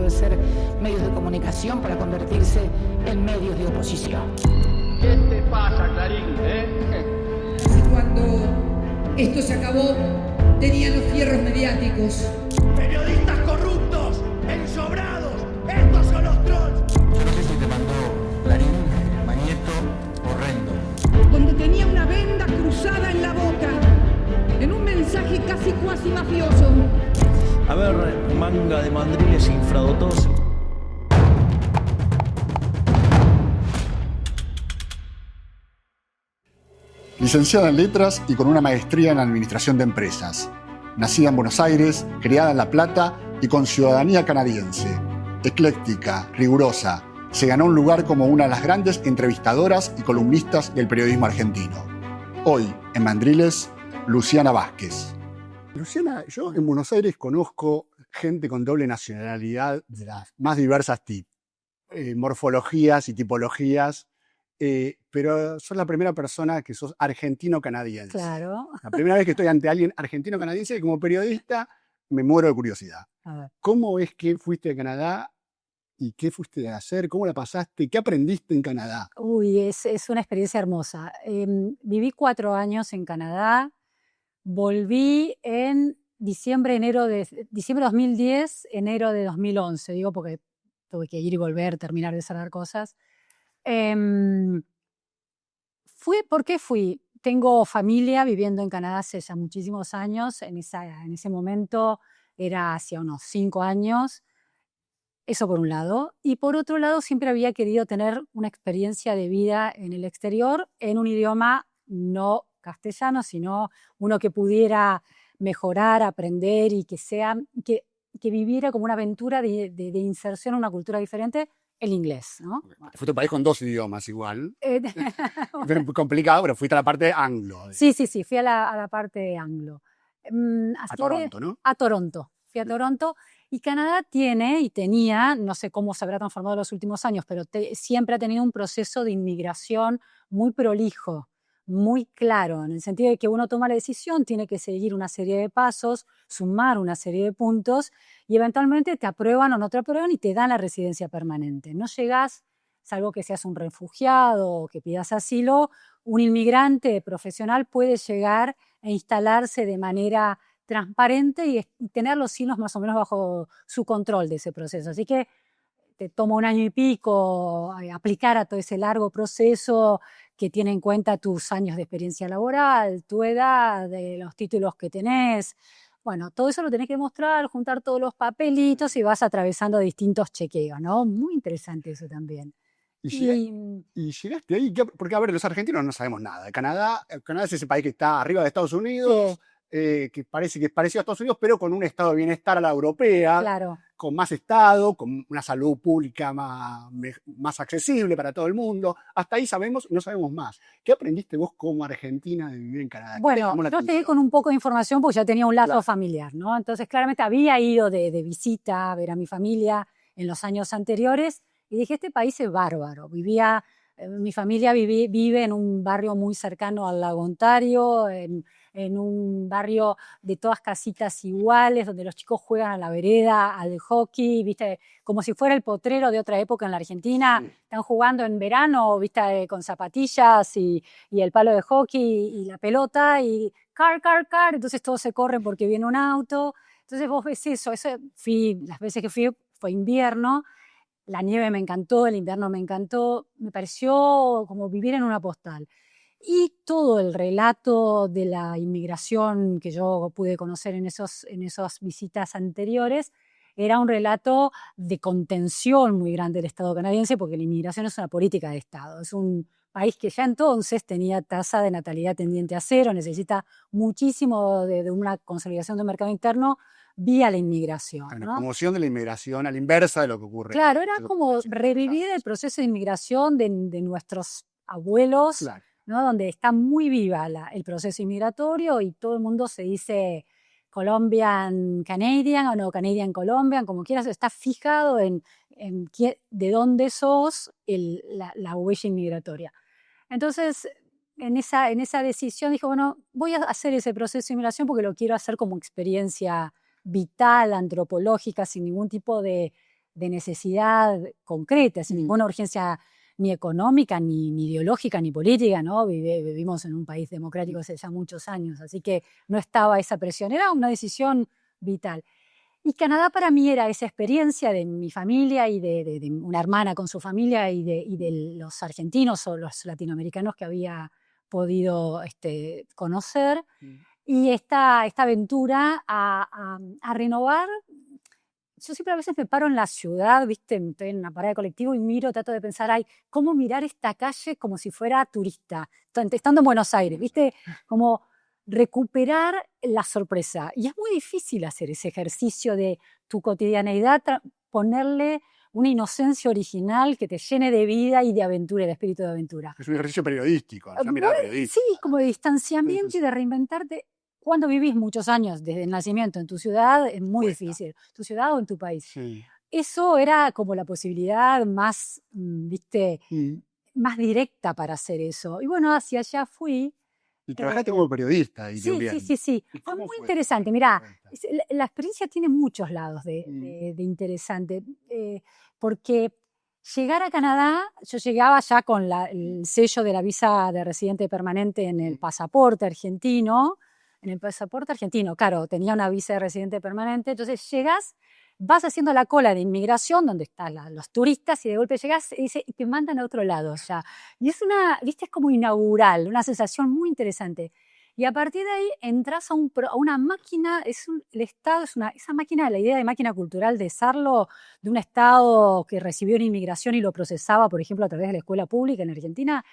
dejando de ser medios de comunicación para convertirse en medios de oposición. ¿Qué te pasa, Clarín? Y cuando esto se acabó, tenían los fierros mediáticos. ¡Periodistas corruptos! ¡Ensobrados! ¡Estos son los trolls! Yo no sé si te mandó Clarín, Mañeto o Rendo. Donde tenía una venda cruzada en la boca, en un mensaje casi cuasi mafioso. A ver, manga de mandriles infradotados. Licenciada en Letras y con una maestría en Administración de Empresas. Nacida en Buenos Aires, criada en La Plata y con ciudadanía canadiense. Ecléctica, rigurosa, se ganó un lugar como una de las grandes entrevistadoras y columnistas del periodismo argentino. Hoy, en Mandriles, Luciana Vázquez. Luciana, yo en Buenos Aires conozco gente con doble nacionalidad de las más diversas morfologías y tipologías, pero sos la primera persona que sos argentino-canadiense. Claro. La primera vez que estoy ante alguien argentino-canadiense y como periodista me muero de curiosidad. A ver. ¿Cómo es que fuiste a Canadá y qué fuiste a hacer? ¿Cómo la pasaste? ¿Qué aprendiste en Canadá? Uy, es una experiencia hermosa. Viví 4 años en Canadá. Volví en diciembre de 2010, enero de 2011. Digo porque tuve que ir y volver, terminar de cerrar cosas. ¿Por qué fui? Tengo familia viviendo en Canadá hace ya muchísimos años. En ese momento era hacia unos 5 años. Eso por un lado. Y por otro lado, siempre había querido tener una experiencia de vida en el exterior en un idioma no castellano, sino uno que pudiera mejorar, aprender y que viviera como una aventura de inserción en una cultura diferente, el inglés, ¿no? Fuiste a un país con 2 idiomas igual. Bueno. Complicado, pero fuiste a la parte anglo. Sí, fui a la parte anglo. A Toronto, ¿no? A Toronto. Fui a Toronto y Canadá tenía, no sé cómo se habrá transformado en los últimos años, pero siempre ha tenido un proceso de inmigración muy prolijo, muy claro, en el sentido de que uno toma la decisión, tiene que seguir una serie de pasos, sumar una serie de puntos y eventualmente te aprueban o no te aprueban y te dan la residencia permanente. No llegás, salvo que seas un refugiado o que pidas asilo, un inmigrante profesional puede llegar e instalarse de manera transparente y tener los hilos más o menos bajo su control de ese proceso. Así que te toma 1 año y pico aplicar a todo ese largo proceso que tiene en cuenta tus años de experiencia laboral, tu edad, los títulos que tenés. Bueno, todo eso lo tenés que mostrar, juntar todos los papelitos y vas atravesando distintos chequeos, ¿no? Muy interesante eso también. ¿Y llegaste ahí? Porque, a ver, los argentinos no sabemos nada. Canadá es ese país que está arriba de Estados Unidos, que parece que es parecido a Estados Unidos, pero con un estado de bienestar a la europea, claro, con más estado, con una salud pública más accesible para todo el mundo. Hasta ahí sabemos y no sabemos más. ¿Qué aprendiste vos como argentina de vivir en Canadá? Bueno, yo llegué con un poco de información porque ya tenía un lazo familiar, ¿no? Entonces, claramente había ido de visita a ver a mi familia en los años anteriores y dije, este país es bárbaro. Mi familia vive en un barrio muy cercano al lago Ontario, en un barrio de todas casitas iguales, donde los chicos juegan a la vereda, al hockey, ¿viste? Como si fuera el potrero de otra época en la Argentina. Sí. Están jugando en verano, ¿viste? Con zapatillas y el palo de hockey y la pelota y car, entonces todos se corren porque viene un auto. Entonces vos ves eso. Las veces que fui fue invierno. La nieve me encantó, el invierno me encantó, me pareció como vivir en una postal. Y todo el relato de la inmigración que yo pude conocer en esas visitas anteriores era un relato de contención muy grande del Estado canadiense, porque la inmigración es una política de Estado. Es un país que ya entonces tenía tasa de natalidad tendiente a 0, necesita muchísimo de una consolidación del mercado interno vía la inmigración, ¿no? La promoción de la inmigración a la inversa de lo que ocurre. Claro, era como revivir el proceso de inmigración de nuestros abuelos, claro, ¿no? Donde está muy viva el proceso inmigratorio y todo el mundo se dice Colombian Canadian o no Canadian Colombian, como quieras, está fijado en de dónde sos la huella inmigratoria. Entonces, en esa decisión dije, bueno, voy a hacer ese proceso de inmigración porque lo quiero hacer como experiencia vital, antropológica, sin ningún tipo de de necesidad concreta, sin ninguna urgencia ni económica, ni ideológica, ni política, ¿no? Vivimos en un país democrático hace ya muchos años, así que no estaba esa presión, era una decisión vital. Y Canadá para mí era esa experiencia de mi familia y de una hermana con su familia y de los argentinos o los latinoamericanos que había podido conocer, y esta aventura a renovar. Yo siempre a veces me paro en la ciudad, ¿viste? Estoy en una parada de colectivo y miro, trato de pensar, ay, ¿cómo mirar esta calle como si fuera turista? Estando en Buenos Aires, ¿viste? Como recuperar la sorpresa. Y es muy difícil hacer ese ejercicio de tu cotidianeidad, ponerle una inocencia original que te llene de vida y de aventura, de espíritu de aventura. Es un ejercicio periodístico, ¿no? Mirada periodística. Sí, como de distanciamiento y de reinventarte. Cuando vivís muchos años desde el nacimiento en tu ciudad, es muy difícil. ¿Tu ciudad o en tu país? Sí. Eso era como la posibilidad más, ¿viste? Más directa para hacer eso. Y bueno, hacia allá fui. Y trabajaste como periodista ahí Sí. Fue muy fue? interesante. Mirá, la experiencia tiene muchos lados de interesante. Porque llegar a Canadá, yo llegaba ya con el sello de la visa de residente permanente en el pasaporte argentino. En el pasaporte argentino, claro, tenía una visa de residente permanente. Entonces llegas, vas haciendo la cola de inmigración donde están los turistas y de golpe llegas y te mandan a otro lado ya. Y es viste, es como inaugural, una sensación muy interesante. Y a partir de ahí entras a una máquina, el Estado es esa máquina, la idea de máquina cultural de Sarlo, de un Estado que recibió una inmigración y lo procesaba, por ejemplo, a través de la escuela pública en Argentina.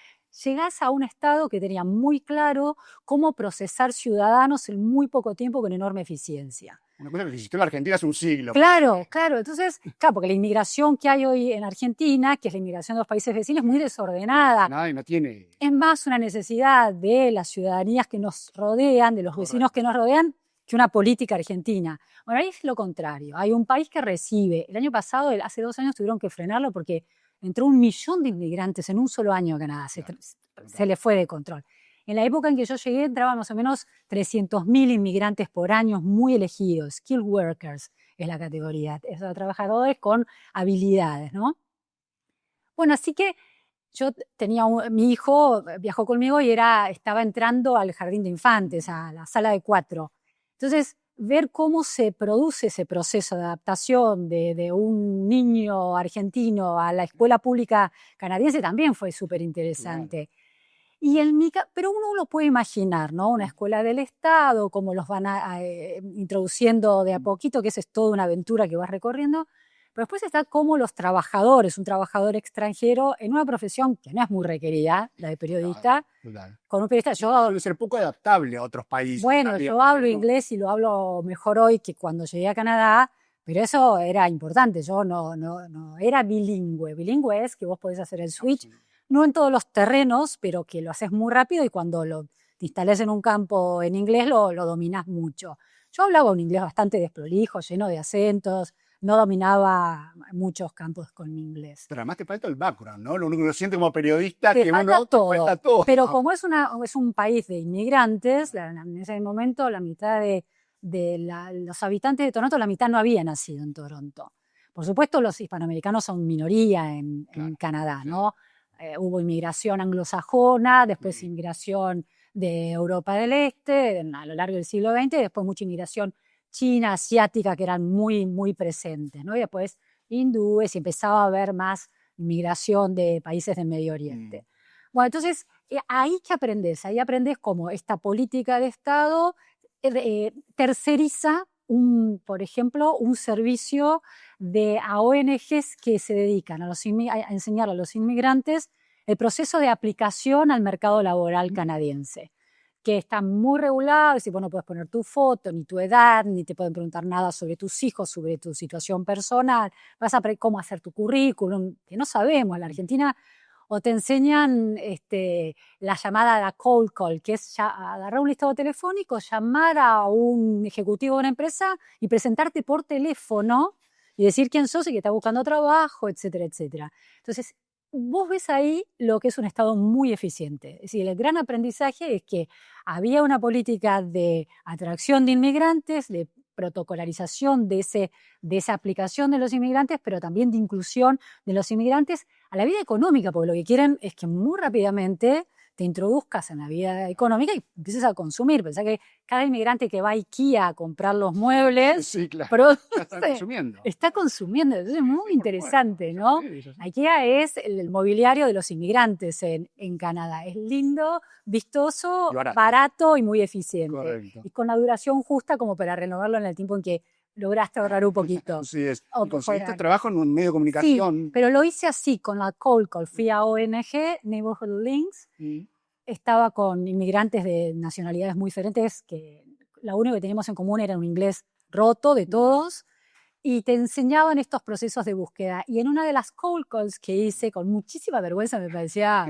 Llegás a un Estado que tenía muy claro cómo procesar ciudadanos en muy poco tiempo con enorme eficiencia. Una cosa que existió en Argentina hace un siglo. Claro. Entonces, claro, porque la inmigración que hay hoy en Argentina, que es la inmigración de los países vecinos, es muy desordenada. Nadie no tiene. Es más una necesidad de las ciudadanías que nos rodean, de los vecinos que nos rodean, que una política argentina. Bueno, ahí es lo contrario. Hay un país que recibe. El año pasado, hace 2 años, tuvieron que frenarlo porque entró 1 millón de inmigrantes en un solo año a Canadá. Se le fue de control. En la época en que yo llegué entraban más o menos 300.000 inmigrantes por año, muy elegidos. Skilled workers es la categoría. Esos trabajadores con habilidades, ¿no? Bueno, así que yo tenía mi hijo viajó conmigo y estaba entrando al jardín de infantes, a la sala de 4. Entonces, ver cómo se produce ese proceso de adaptación de un niño argentino a la escuela pública canadiense también fue súper interesante. Pero uno lo puede imaginar, ¿no? Una escuela del Estado, cómo los van introduciendo de a poquito, que esa es toda una aventura que vas recorriendo. Pero después está cómo los trabajadores, un trabajador extranjero en una profesión que no es muy requerida, la de periodista, con un periodista. Yo suele ser poco adaptable a otros países. Bueno, también. yo hablo inglés y lo hablo mejor hoy que cuando llegué a Canadá, pero eso era importante. Yo no era bilingüe. Bilingüe es que vos podés hacer el switch, no en todos los terrenos, pero que lo haces muy rápido y cuando te instalás en un campo en inglés lo dominás mucho. Yo hablaba un inglés bastante desprolijo, lleno de acentos, no dominaba muchos campos con mi inglés. Pero además te falta el background, ¿no? Lo único que uno siente como periodista Te que falta uno todo. te falta todo. Pero como es un país de inmigrantes, en ese momento la mitad de los habitantes de Toronto, la mitad no había nacido en Toronto. Por supuesto, los hispanoamericanos son minoría en Canadá, ¿no? Hubo inmigración anglosajona, después inmigración de Europa del Este a lo largo del siglo XX, después mucha inmigración china, asiática, que eran muy, muy presentes, ¿no? Y después hindúes y empezaba a haber más inmigración de países del Medio Oriente. Bueno, entonces, ahí aprendes cómo esta política de Estado terceriza, por ejemplo, un servicio a ONGs que se dedican a enseñar a los inmigrantes el proceso de aplicación al mercado laboral canadiense, que está muy regulado, es decir, vos no puedes poner tu foto, ni tu edad, ni te pueden preguntar nada sobre tus hijos, sobre tu situación personal, vas a aprender cómo hacer tu currículum, que no sabemos, en la Argentina, o te enseñan la llamada la cold call, que es agarrar un listado telefónico, llamar a un ejecutivo de una empresa y presentarte por teléfono y decir quién sos y que estás buscando trabajo, etcétera, etcétera. Entonces, vos ves ahí lo que es un Estado muy eficiente. Es decir, el gran aprendizaje es que había una política de atracción de inmigrantes, de protocolarización de esa aplicación de los inmigrantes, pero también de inclusión de los inmigrantes a la vida económica, porque lo que quieren es que muy rápidamente te introduzcas en la vida económica y empieces a consumir. Pensá que cada inmigrante que va a IKEA a comprar los muebles Sí, claro. produce, Está consumiendo. está consumiendo. Entonces es muy interesante, ¿no? Sí, sí, sí. IKEA es el mobiliario de los inmigrantes en Canadá. Es lindo, vistoso, Y barato. barato y muy eficiente. Correcto. Y con la duración justa como para renovarlo en el tiempo en que lograste ahorrar un poquito. Así es. O ¿Y conseguiste fuera- trabajo en un medio de Sí, comunicación? pero lo hice así, con la Cold Call. Fui a ONG, Neighborhood Links. Sí. Estaba con inmigrantes de nacionalidades muy diferentes, que lo único que teníamos en común era un inglés roto de todos, y te enseñaban estos procesos de búsqueda. Y en una de las cold calls que hice, con muchísima vergüenza, me parecía,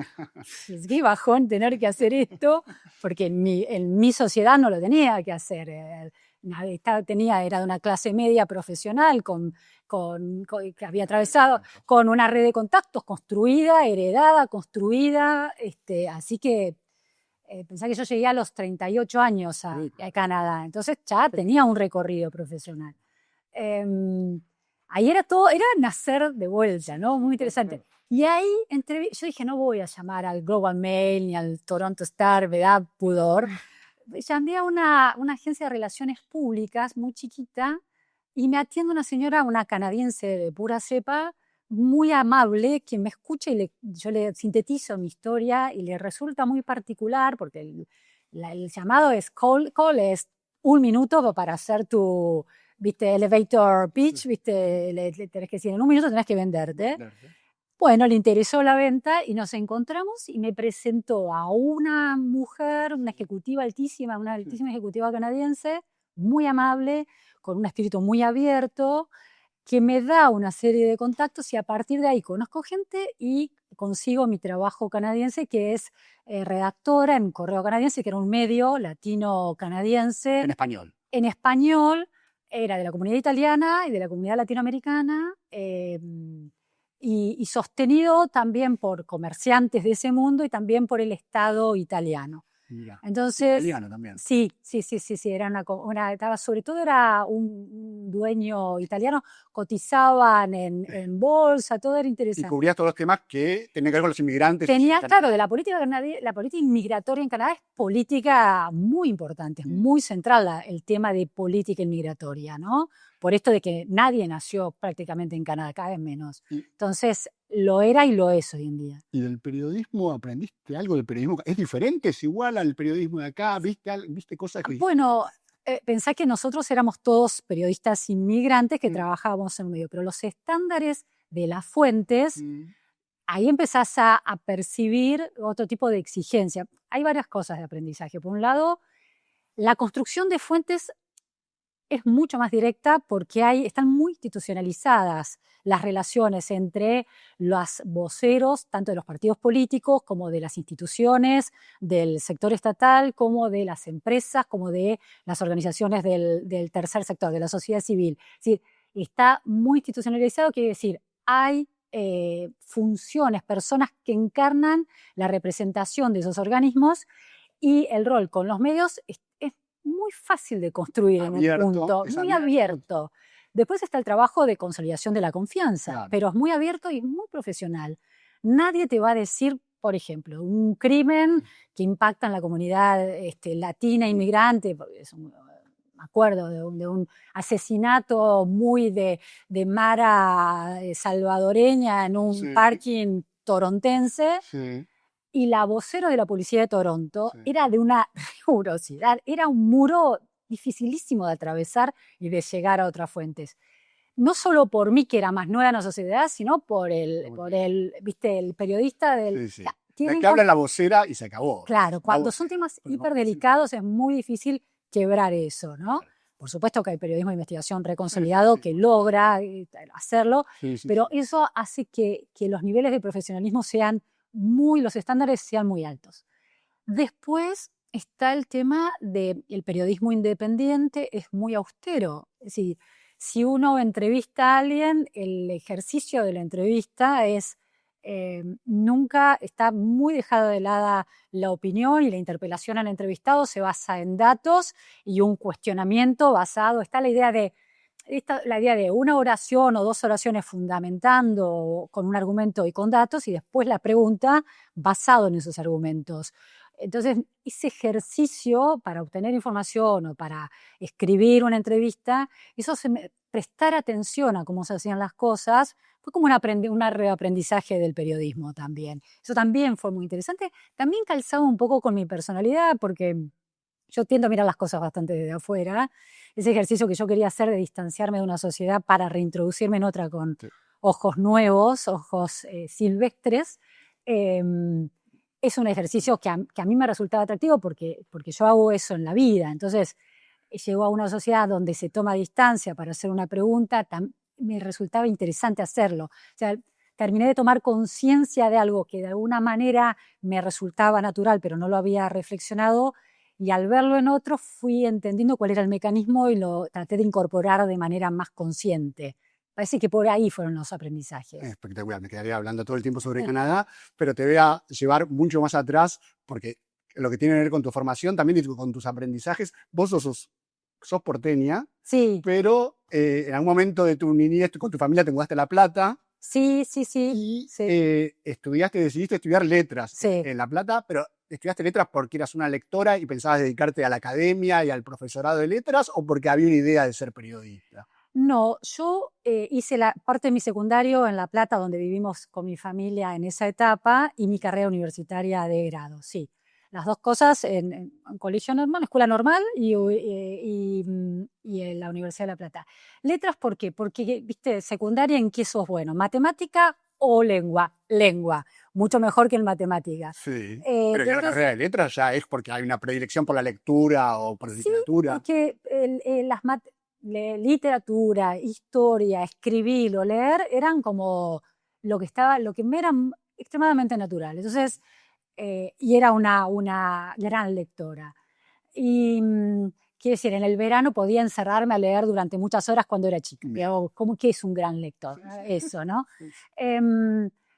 qué bajón tener que hacer esto, porque en mi sociedad no lo tenía que hacer. Era de una clase media profesional que había atravesado con una red de contactos construida, heredada, construida, así que pensá que yo llegué a los 38 años a Canadá, entonces ya tenía un recorrido profesional. Ahí era nacer de vuelta, ¿no? Muy interesante. Y ahí yo dije, no voy a llamar al Global Mail ni al Toronto Star, me da pudor. Llamé a una agencia de relaciones públicas muy chiquita y me atiende una señora, una canadiense de pura cepa, muy amable, que me escucha y yo le sintetizo mi historia y le resulta muy particular porque el llamado es cold call, es 1 minuto para hacer tu, viste, elevator pitch, viste, le tenés que decir, en 1 minuto tenés que venderte. Bueno, le interesó la venta y nos encontramos y me presentó a una mujer, una ejecutiva altísima, una altísima ejecutiva canadiense, muy amable, con un espíritu muy abierto, que me da una serie de contactos y a partir de ahí conozco gente y consigo mi trabajo canadiense, que es redactora en Correo Canadiense, que era un medio latino-canadiense. En español. En español, era de la comunidad italiana y de la comunidad latinoamericana, y sostenido también por comerciantes de ese mundo y también por el Estado italiano. Mira. Entonces, Italiano también. sí, era sobre todo era un dueño italiano, cotizaban en bolsa, todo era Y interesante. cubrías todos los temas que tenían que ver con los inmigrantes. Claro, de la política inmigratoria en Canadá es política muy importante, es muy central el tema de política inmigratoria, ¿no? Por esto de que nadie nació prácticamente en Canadá, cada vez menos. Entonces, lo era y lo es hoy en día. ¿Y del periodismo aprendiste algo del periodismo? ¿Es diferente? ¿Es igual al periodismo de acá? ¿Viste cosas que... Bueno, pensá que nosotros éramos todos periodistas inmigrantes que trabajábamos en un medio, pero los estándares de las fuentes, ahí empezás a percibir otro tipo de exigencia. Hay varias cosas de aprendizaje. Por un lado, la construcción de fuentes es mucho más directa porque están muy institucionalizadas las relaciones entre los voceros, tanto de los partidos políticos como de las instituciones, del sector estatal, como de las empresas, como de las organizaciones del tercer sector, de la sociedad civil. Es decir, está muy institucionalizado, quiere decir, hay funciones, personas que encarnan la representación de esos organismos y el rol con los medios es muy fácil de construir en un punto, muy abierto. Después está el trabajo de consolidación de la confianza, pero es muy abierto y muy profesional. Nadie te va a decir, por ejemplo, un crimen que impacta en la comunidad latina inmigrante, me acuerdo de un asesinato muy de Mara salvadoreña en un parking torontense. Sí. Y la vocera de la policía de Toronto era de una rigurosidad, era un muro dificilísimo de atravesar y de llegar a otras fuentes. No solo por mí, que era más nueva en la sociedad, sino por el periodista del... Sí, sí. Que habla la vocera y se acabó. Claro, cuando son temas hiperdelicados es muy difícil quebrar eso, ¿no? Por supuesto que hay periodismo de investigación reconsolidado que logra hacerlo, pero eso hace que los niveles de profesionalismo los estándares sean muy altos. Después está el tema del periodismo independiente, es muy austero. Es decir, si uno entrevista a alguien, el ejercicio de la entrevista es nunca está muy dejada de lado la opinión, y la interpelación al entrevistado se basa en datos y un cuestionamiento basado. Está la idea de una oración o 2 oraciones fundamentando con un argumento y con datos, y después la pregunta basado en esos argumentos. Entonces, ese ejercicio para obtener información o para escribir una entrevista, prestar atención a cómo se hacían las cosas, fue como un reaprendizaje del periodismo también. Eso también fue muy interesante. También calzaba un poco con mi personalidad, porque yo tiendo a mirar las cosas bastante desde afuera. Ese ejercicio que yo quería hacer de distanciarme de una sociedad para reintroducirme en otra con ojos nuevos, ojos silvestres, es un ejercicio que a mí me resultaba atractivo porque yo hago eso en la vida. Entonces, llego a una sociedad donde se toma distancia para hacer una pregunta, me resultaba interesante hacerlo. O sea, terminé de tomar conciencia de algo que de alguna manera me resultaba natural, pero no lo había reflexionado, y al verlo en otro fui entendiendo cuál era el mecanismo y lo traté de incorporar de manera más consciente. Parece que por ahí fueron los aprendizajes. Espectacular, me quedaría hablando todo el tiempo sobre Canadá, pero te voy a llevar mucho más atrás, porque lo que tiene que ver con tu formación, también con tus aprendizajes. Vos sos porteña, sí, pero en algún momento de tu niñez con tu familia te mudaste a La Plata. Sí. Y decidiste estudiar letras en La Plata, pero ¿estudiaste letras porque eras una lectora y pensabas dedicarte a la academia y al profesorado de letras, o porque había una idea de ser periodista? No, yo hice parte de mi secundario en La Plata, donde vivimos con mi familia en esa etapa, y mi carrera universitaria de grado, sí. Las dos cosas en colegio normal, escuela normal y en la Universidad de La Plata. Letras, ¿por qué? Porque, viste, secundaria, ¿en qué sos bueno? ¿Matemática o lengua? Lengua, mucho mejor que en matemáticas. Sí, pero ya la carrera de letras ya es porque hay una predilección por la lectura o por la literatura. Sí, porque literatura, historia, escribir o leer eran como lo que me era extremadamente natural. Entonces, y era una gran lectora. Y quiero decir, en el verano podía encerrarme a leer durante muchas horas cuando era chica. ¿Qué es un gran lector? Eso, ¿no?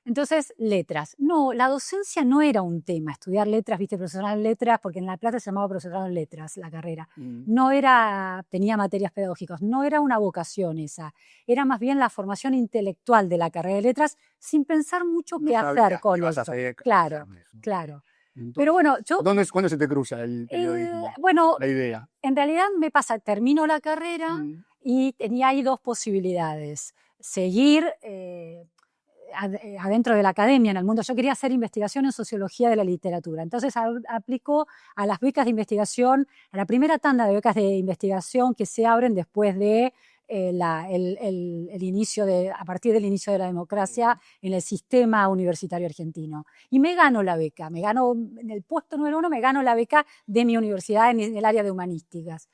Entonces, letras. No, la docencia no era un tema. Estudiar letras, viste, profesorado en letras, porque en La Plata se llamaba profesorado en letras la carrera. No tenía materias pedagógicas, no era una vocación esa. Era más bien la formación intelectual de la carrera de letras, sin pensar mucho qué hacer con eso. Claro. Entonces, pero bueno, ¿cuándo se te cruza el periodismo? La idea. En realidad me pasa, termino la carrera y tenía ahí 2 posibilidades. Seguir adentro de la academia, en el mundo. Yo quería hacer investigación en sociología de la literatura. Entonces aplico a las becas de investigación, a la primera tanda de becas de investigación que se abren después de a partir del inicio de la democracia en el sistema universitario argentino. Y me gano la beca, en el puesto número 1, me gano la beca de mi universidad en el área de humanísticas.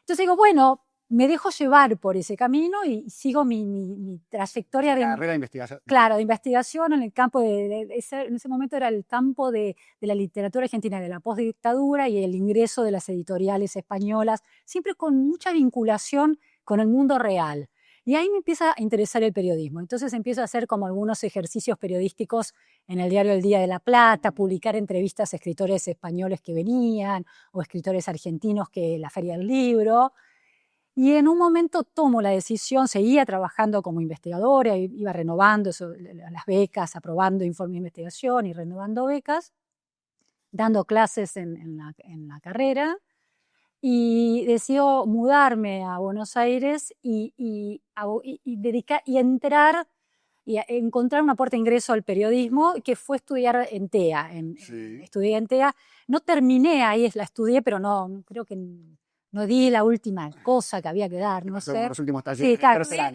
Entonces digo, bueno, me dejo llevar por ese camino y sigo mi trayectoria de carrera de investigación. Claro, de investigación en el campo en ese momento era el campo de la literatura argentina, de la postdictadura y el ingreso de las editoriales españolas, siempre con mucha vinculación con el mundo real. Y ahí me empieza a interesar el periodismo. Entonces empiezo a hacer como algunos ejercicios periodísticos en el diario El Día de La Plata, publicar entrevistas a escritores españoles que venían o escritores argentinos que la Feria del Libro. Y en un momento tomo la decisión, seguía trabajando como investigadora, iba renovando las becas, aprobando informes de investigación y renovando becas, dando clases en la carrera, y decido mudarme a Buenos Aires y encontrar una puerta de ingreso al periodismo, que fue estudiar en TEA. Estudié en TEA, no terminé ahí, la estudié, pero no creo que no di la última cosa que había que dar, no sé. Los últimos talleres. Sí, claro. Estudié,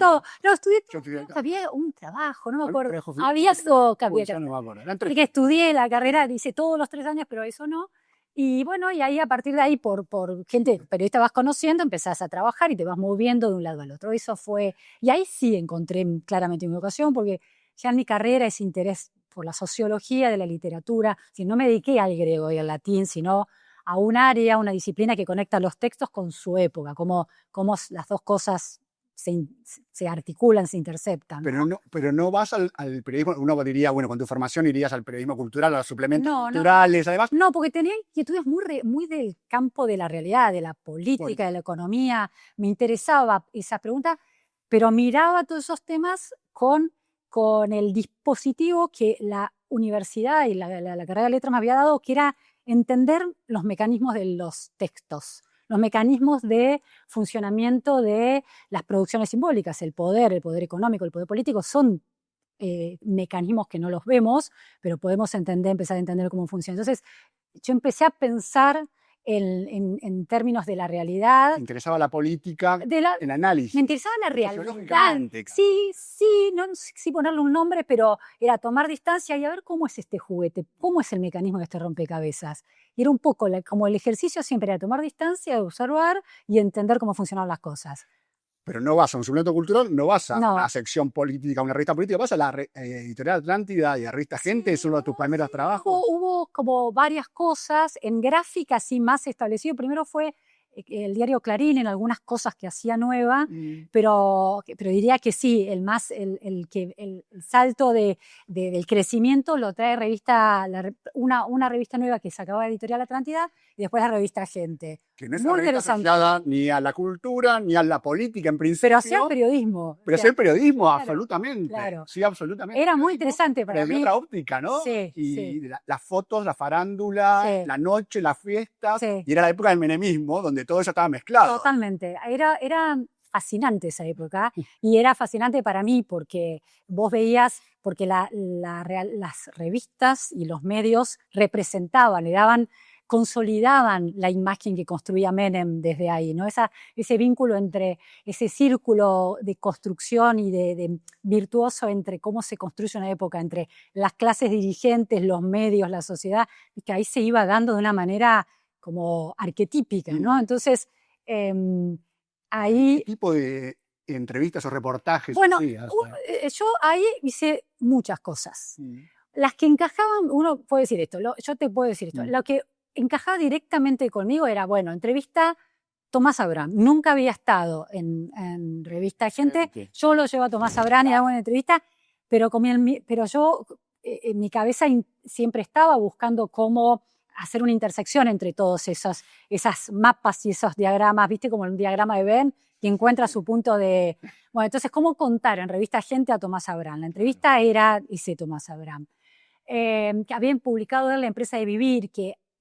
había un trabajo, no me acuerdo. Había algo que había que hacer. Que estudié la carrera, dice todos los 3 años, pero eso no. Y bueno, y ahí a partir de ahí, por gente periodista vas conociendo, empezás a trabajar y te vas moviendo de un lado al otro. Eso fue, y ahí sí encontré claramente mi vocación, porque ya en mi carrera ese interés por la sociología de la literatura, si no me dediqué al griego y al latín, sino a un área, una disciplina que conecta los textos con su época, como las dos cosas se articulan, se interceptan. Pero no vas al periodismo, uno diría, bueno, con tu formación irías al periodismo cultural, a los suplementos culturales, además. No, porque tenía inquietudes muy del campo de la realidad, de la política, de la economía. Me interesaba esa pregunta, pero miraba todos esos temas con el dispositivo que la universidad y la carrera de letras me había dado, que era entender los mecanismos de los textos, los mecanismos de funcionamiento de las producciones simbólicas, el poder económico, el poder político, son mecanismos que no los vemos, pero podemos empezar a entender cómo funcionan. Entonces, yo empecé a pensar en términos de la realidad. Me interesaba la política, el análisis. Me interesaba la realidad. Sí, no sé si ponerle un nombre, pero era tomar distancia y a ver cómo es este juguete, cómo es el mecanismo de este rompecabezas. Y era un poco como el ejercicio siempre era tomar distancia, observar y entender cómo funcionaban las cosas. Pero no vas a un suplemento cultural, no vas a una sección política, una revista política, vas a la Editorial Atlántida y a Revista Gente, es uno de tus primeros trabajos. Hubo como varias cosas, en gráfica sí más establecido. Primero fue el diario Clarín en algunas cosas que hacía nueva, pero diría que sí, el salto del crecimiento lo trae una revista nueva que sacaba Editorial Atlántida y después la Revista Gente. Que no es muy asociada ni a la cultura ni a la política en principio. Pero hacía periodismo. Pero hacía periodismo, claro, absolutamente. Claro. Sí, absolutamente. Era muy interesante para mí. De otra óptica, ¿no? Sí. Y las fotos, la farándula, la noche, las fiestas. Sí. Y era la época del menemismo, donde todo eso estaba mezclado. Totalmente. Era fascinante esa época. Y era fascinante para mí porque vos veías, porque las revistas y los medios representaban, consolidaban la imagen que construía Menem desde ahí, ¿no? Ese vínculo entre ese círculo de construcción y de virtuoso entre cómo se construye una época, entre las clases dirigentes, los medios, la sociedad, y que ahí se iba dando de una manera como arquetípica, ¿no? Entonces, ahí... ¿Qué tipo de entrevistas o reportajes? Bueno, yo ahí hice muchas cosas. Las que encajaban, uno puede decir esto, yo te puedo decir esto, lo que encajaba directamente conmigo era, entrevista Tomás Abraham. Nunca había estado en Revista Gente. Yo lo llevo a Tomás Abraham y hago una entrevista, pero yo en mi cabeza siempre estaba buscando cómo hacer una intersección entre todos esas mapas y esos diagramas, ¿viste? Como un diagrama de Venn, que encuentra su punto de... Bueno, entonces, ¿cómo contar en Revista Gente a Tomás Abraham? La entrevista era ese Tomás Abraham. Que habían publicado en La Empresa de Vivir,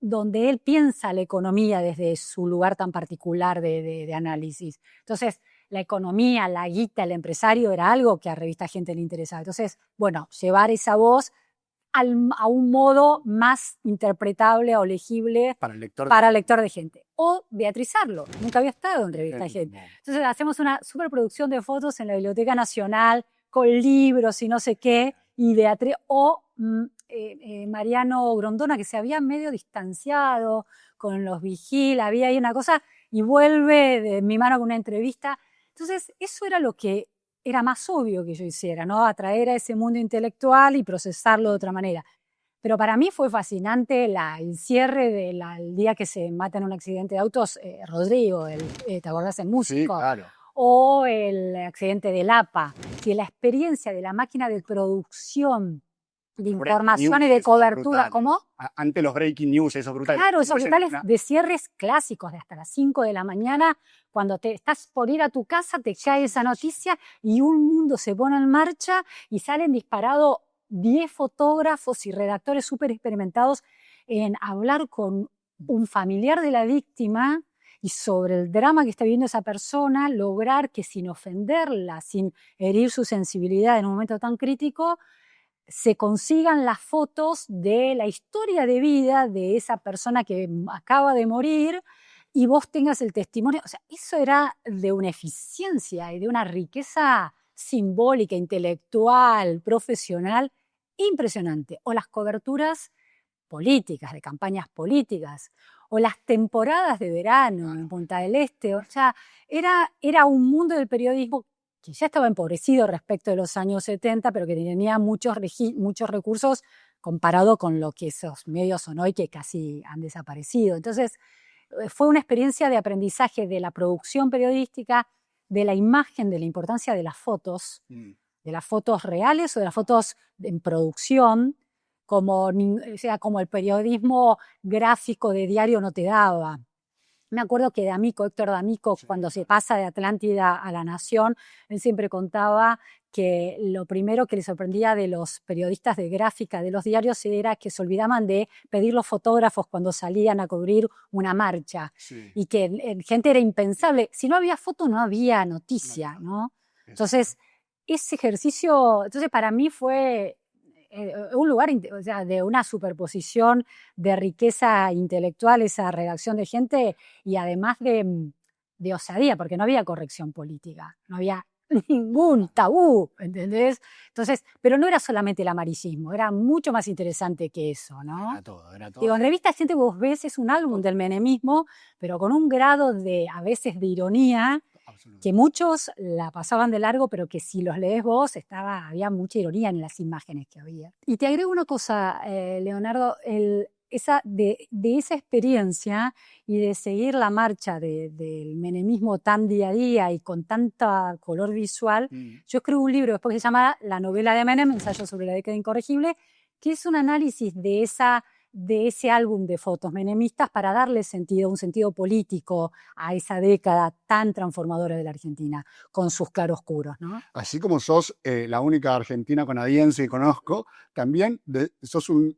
donde él piensa la economía desde su lugar tan particular de análisis. Entonces, la economía, la guita, el empresario era algo que a Revista Gente le interesaba. Entonces, llevar esa voz a un modo más interpretable o legible para el lector de Gente. O Beatriz Arlo, nunca había estado en Revista Gente. Entonces, hacemos una superproducción de fotos en la Biblioteca Nacional, con libros y no sé qué, y Beatriz, Mariano Grondona, que se había medio distanciado con los Vigil, había ahí una cosa, y vuelve de mi mano con una entrevista. Entonces, eso era lo que era más obvio que yo hiciera, ¿no? Atraer a ese mundo intelectual y procesarlo de otra manera. Pero para mí fue fascinante el cierre del día que se mata en un accidente de autos, Rodrigo, ¿te acordás? El músico. Sí, claro. O el accidente del APA, que la experiencia de la máquina de producción de información y de cobertura, ¿cómo? Ante los breaking news, esos brutales. Claro, esos brutales de cierres clásicos de hasta las 5 de la mañana, cuando te estás por ir a tu casa, te cae esa noticia y un mundo se pone en marcha y salen disparados 10 fotógrafos y redactores súper experimentados en hablar con un familiar de la víctima y sobre el drama que está viviendo esa persona, lograr que sin ofenderla, sin herir su sensibilidad en un momento tan crítico, se consigan las fotos de la historia de vida de esa persona que acaba de morir y vos tengas el testimonio. O sea, eso era de una eficiencia y de una riqueza simbólica, intelectual, profesional, impresionante. O las coberturas políticas, de campañas políticas, o las temporadas de verano en Punta del Este. O sea, era un mundo del periodismo que ya estaba empobrecido respecto de los años 70, pero que tenía muchos recursos comparado con lo que esos medios son hoy, que casi han desaparecido. Entonces, fue una experiencia de aprendizaje de la producción periodística, de la imagen, de la importancia de las fotos reales o de las fotos en producción, como el periodismo gráfico de diario no te daba. Me acuerdo que Héctor D'Amico, cuando se pasa de Atlántida a La Nación, él siempre contaba que lo primero que le sorprendía de los periodistas de gráfica de los diarios era que se olvidaban de pedir los fotógrafos cuando salían a cubrir una marcha. Sí. Y que gente era impensable. Si no había foto, no había noticia, ¿no? Entonces, ese ejercicio, para mí fue un lugar, o sea, de una superposición de riqueza intelectual, esa redacción de gente, y además de osadía, porque no había corrección política, no había ningún tabú, ¿entendés? Entonces, pero no era solamente el amarillismo, era mucho más interesante que eso, ¿no? Era todo. Digo, en Revista Gente vos ves, es un álbum del menemismo, pero con un grado a veces de ironía, que muchos la pasaban de largo, pero que si los lees vos, había mucha ironía en las imágenes que había. Y te agrego una cosa, Leonardo, de esa experiencia y de seguir la marcha del menemismo tan día a día y con tanta color visual, yo escribo un libro después que se llama La novela de Menem, ensayo sobre la década incorregible, que es un análisis de ese álbum de fotos menemistas para darle un sentido político a esa década tan transformadora de la Argentina, con sus claroscuros, ¿no? Así como sos la única argentina canadiense que conozco, también sos un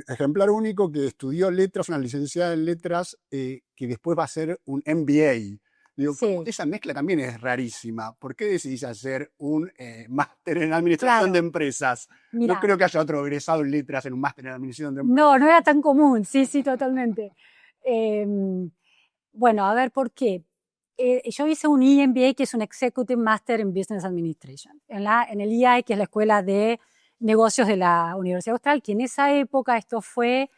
ejemplar único que estudió letras, una licenciada en letras, que después va a hacer un MBA. Digo, sí. Esa mezcla también es rarísima. ¿Por qué decidís hacer un máster en administración de empresas? Mirá, no creo que haya otro egresado en letras en un máster en administración de empresas. No era tan común, sí, totalmente. Bueno, a ver, ¿por qué? Yo hice un EMBA, que es un Executive Master in Business Administration, en el IAE, que es la Escuela de Negocios de la Universidad Austral, que en esa época, esto fue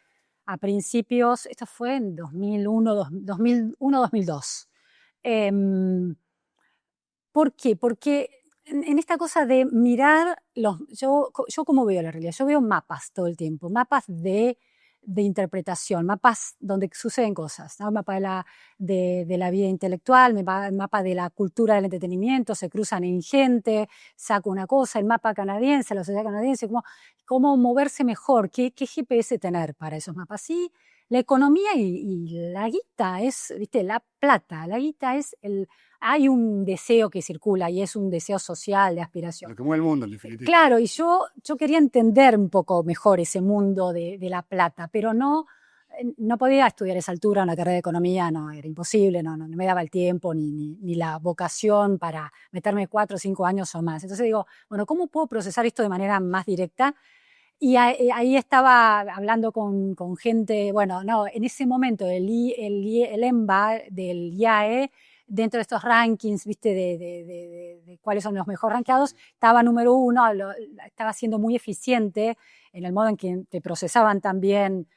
en 2001-2002. ¿Por qué? Porque en esta cosa de mirar, yo cómo veo la realidad, yo veo mapas todo el tiempo, mapas de interpretación, mapas donde suceden cosas, ¿no? El mapa de la vida intelectual, el mapa de la cultura del entretenimiento, se cruzan en gente, saco una cosa, el mapa canadiense, la sociedad canadiense, cómo moverse mejor, qué GPS tener para esos mapas. Sí, la economía y la guita es, ¿viste? La plata, la guita es hay un deseo que circula y es un deseo social, de aspiración. Lo que mueve el mundo, en definitiva. Claro, y yo quería entender un poco mejor ese mundo de la plata, pero no podía estudiar a esa altura una carrera de economía, no, era imposible, no me daba el tiempo ni la vocación para meterme 4 o 5 años o más. Entonces digo, bueno, ¿cómo puedo procesar esto de manera más directa? Y ahí estaba hablando con gente, en ese momento el EMBA del IAE, dentro de estos rankings, ¿viste? De cuáles son los mejor rankeados, estaba número 1, estaba siendo muy eficiente en el modo en que te procesaban también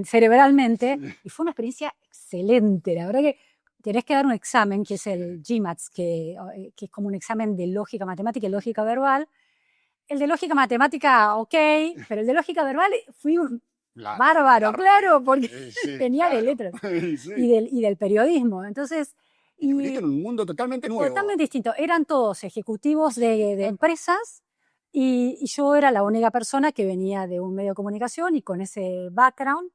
cerebralmente, y fue una experiencia excelente. La verdad que tenés que dar un examen, que es el GMATS, que es como un examen de lógica matemática y lógica verbal. El de lógica matemática, ok, pero el de lógica verbal fui un bárbaro, claro, porque tenía de letras y del periodismo. Entonces, y en un mundo totalmente nuevo. Totalmente distinto. Eran todos ejecutivos de empresas y yo era la única persona que venía de un medio de comunicación y con ese background,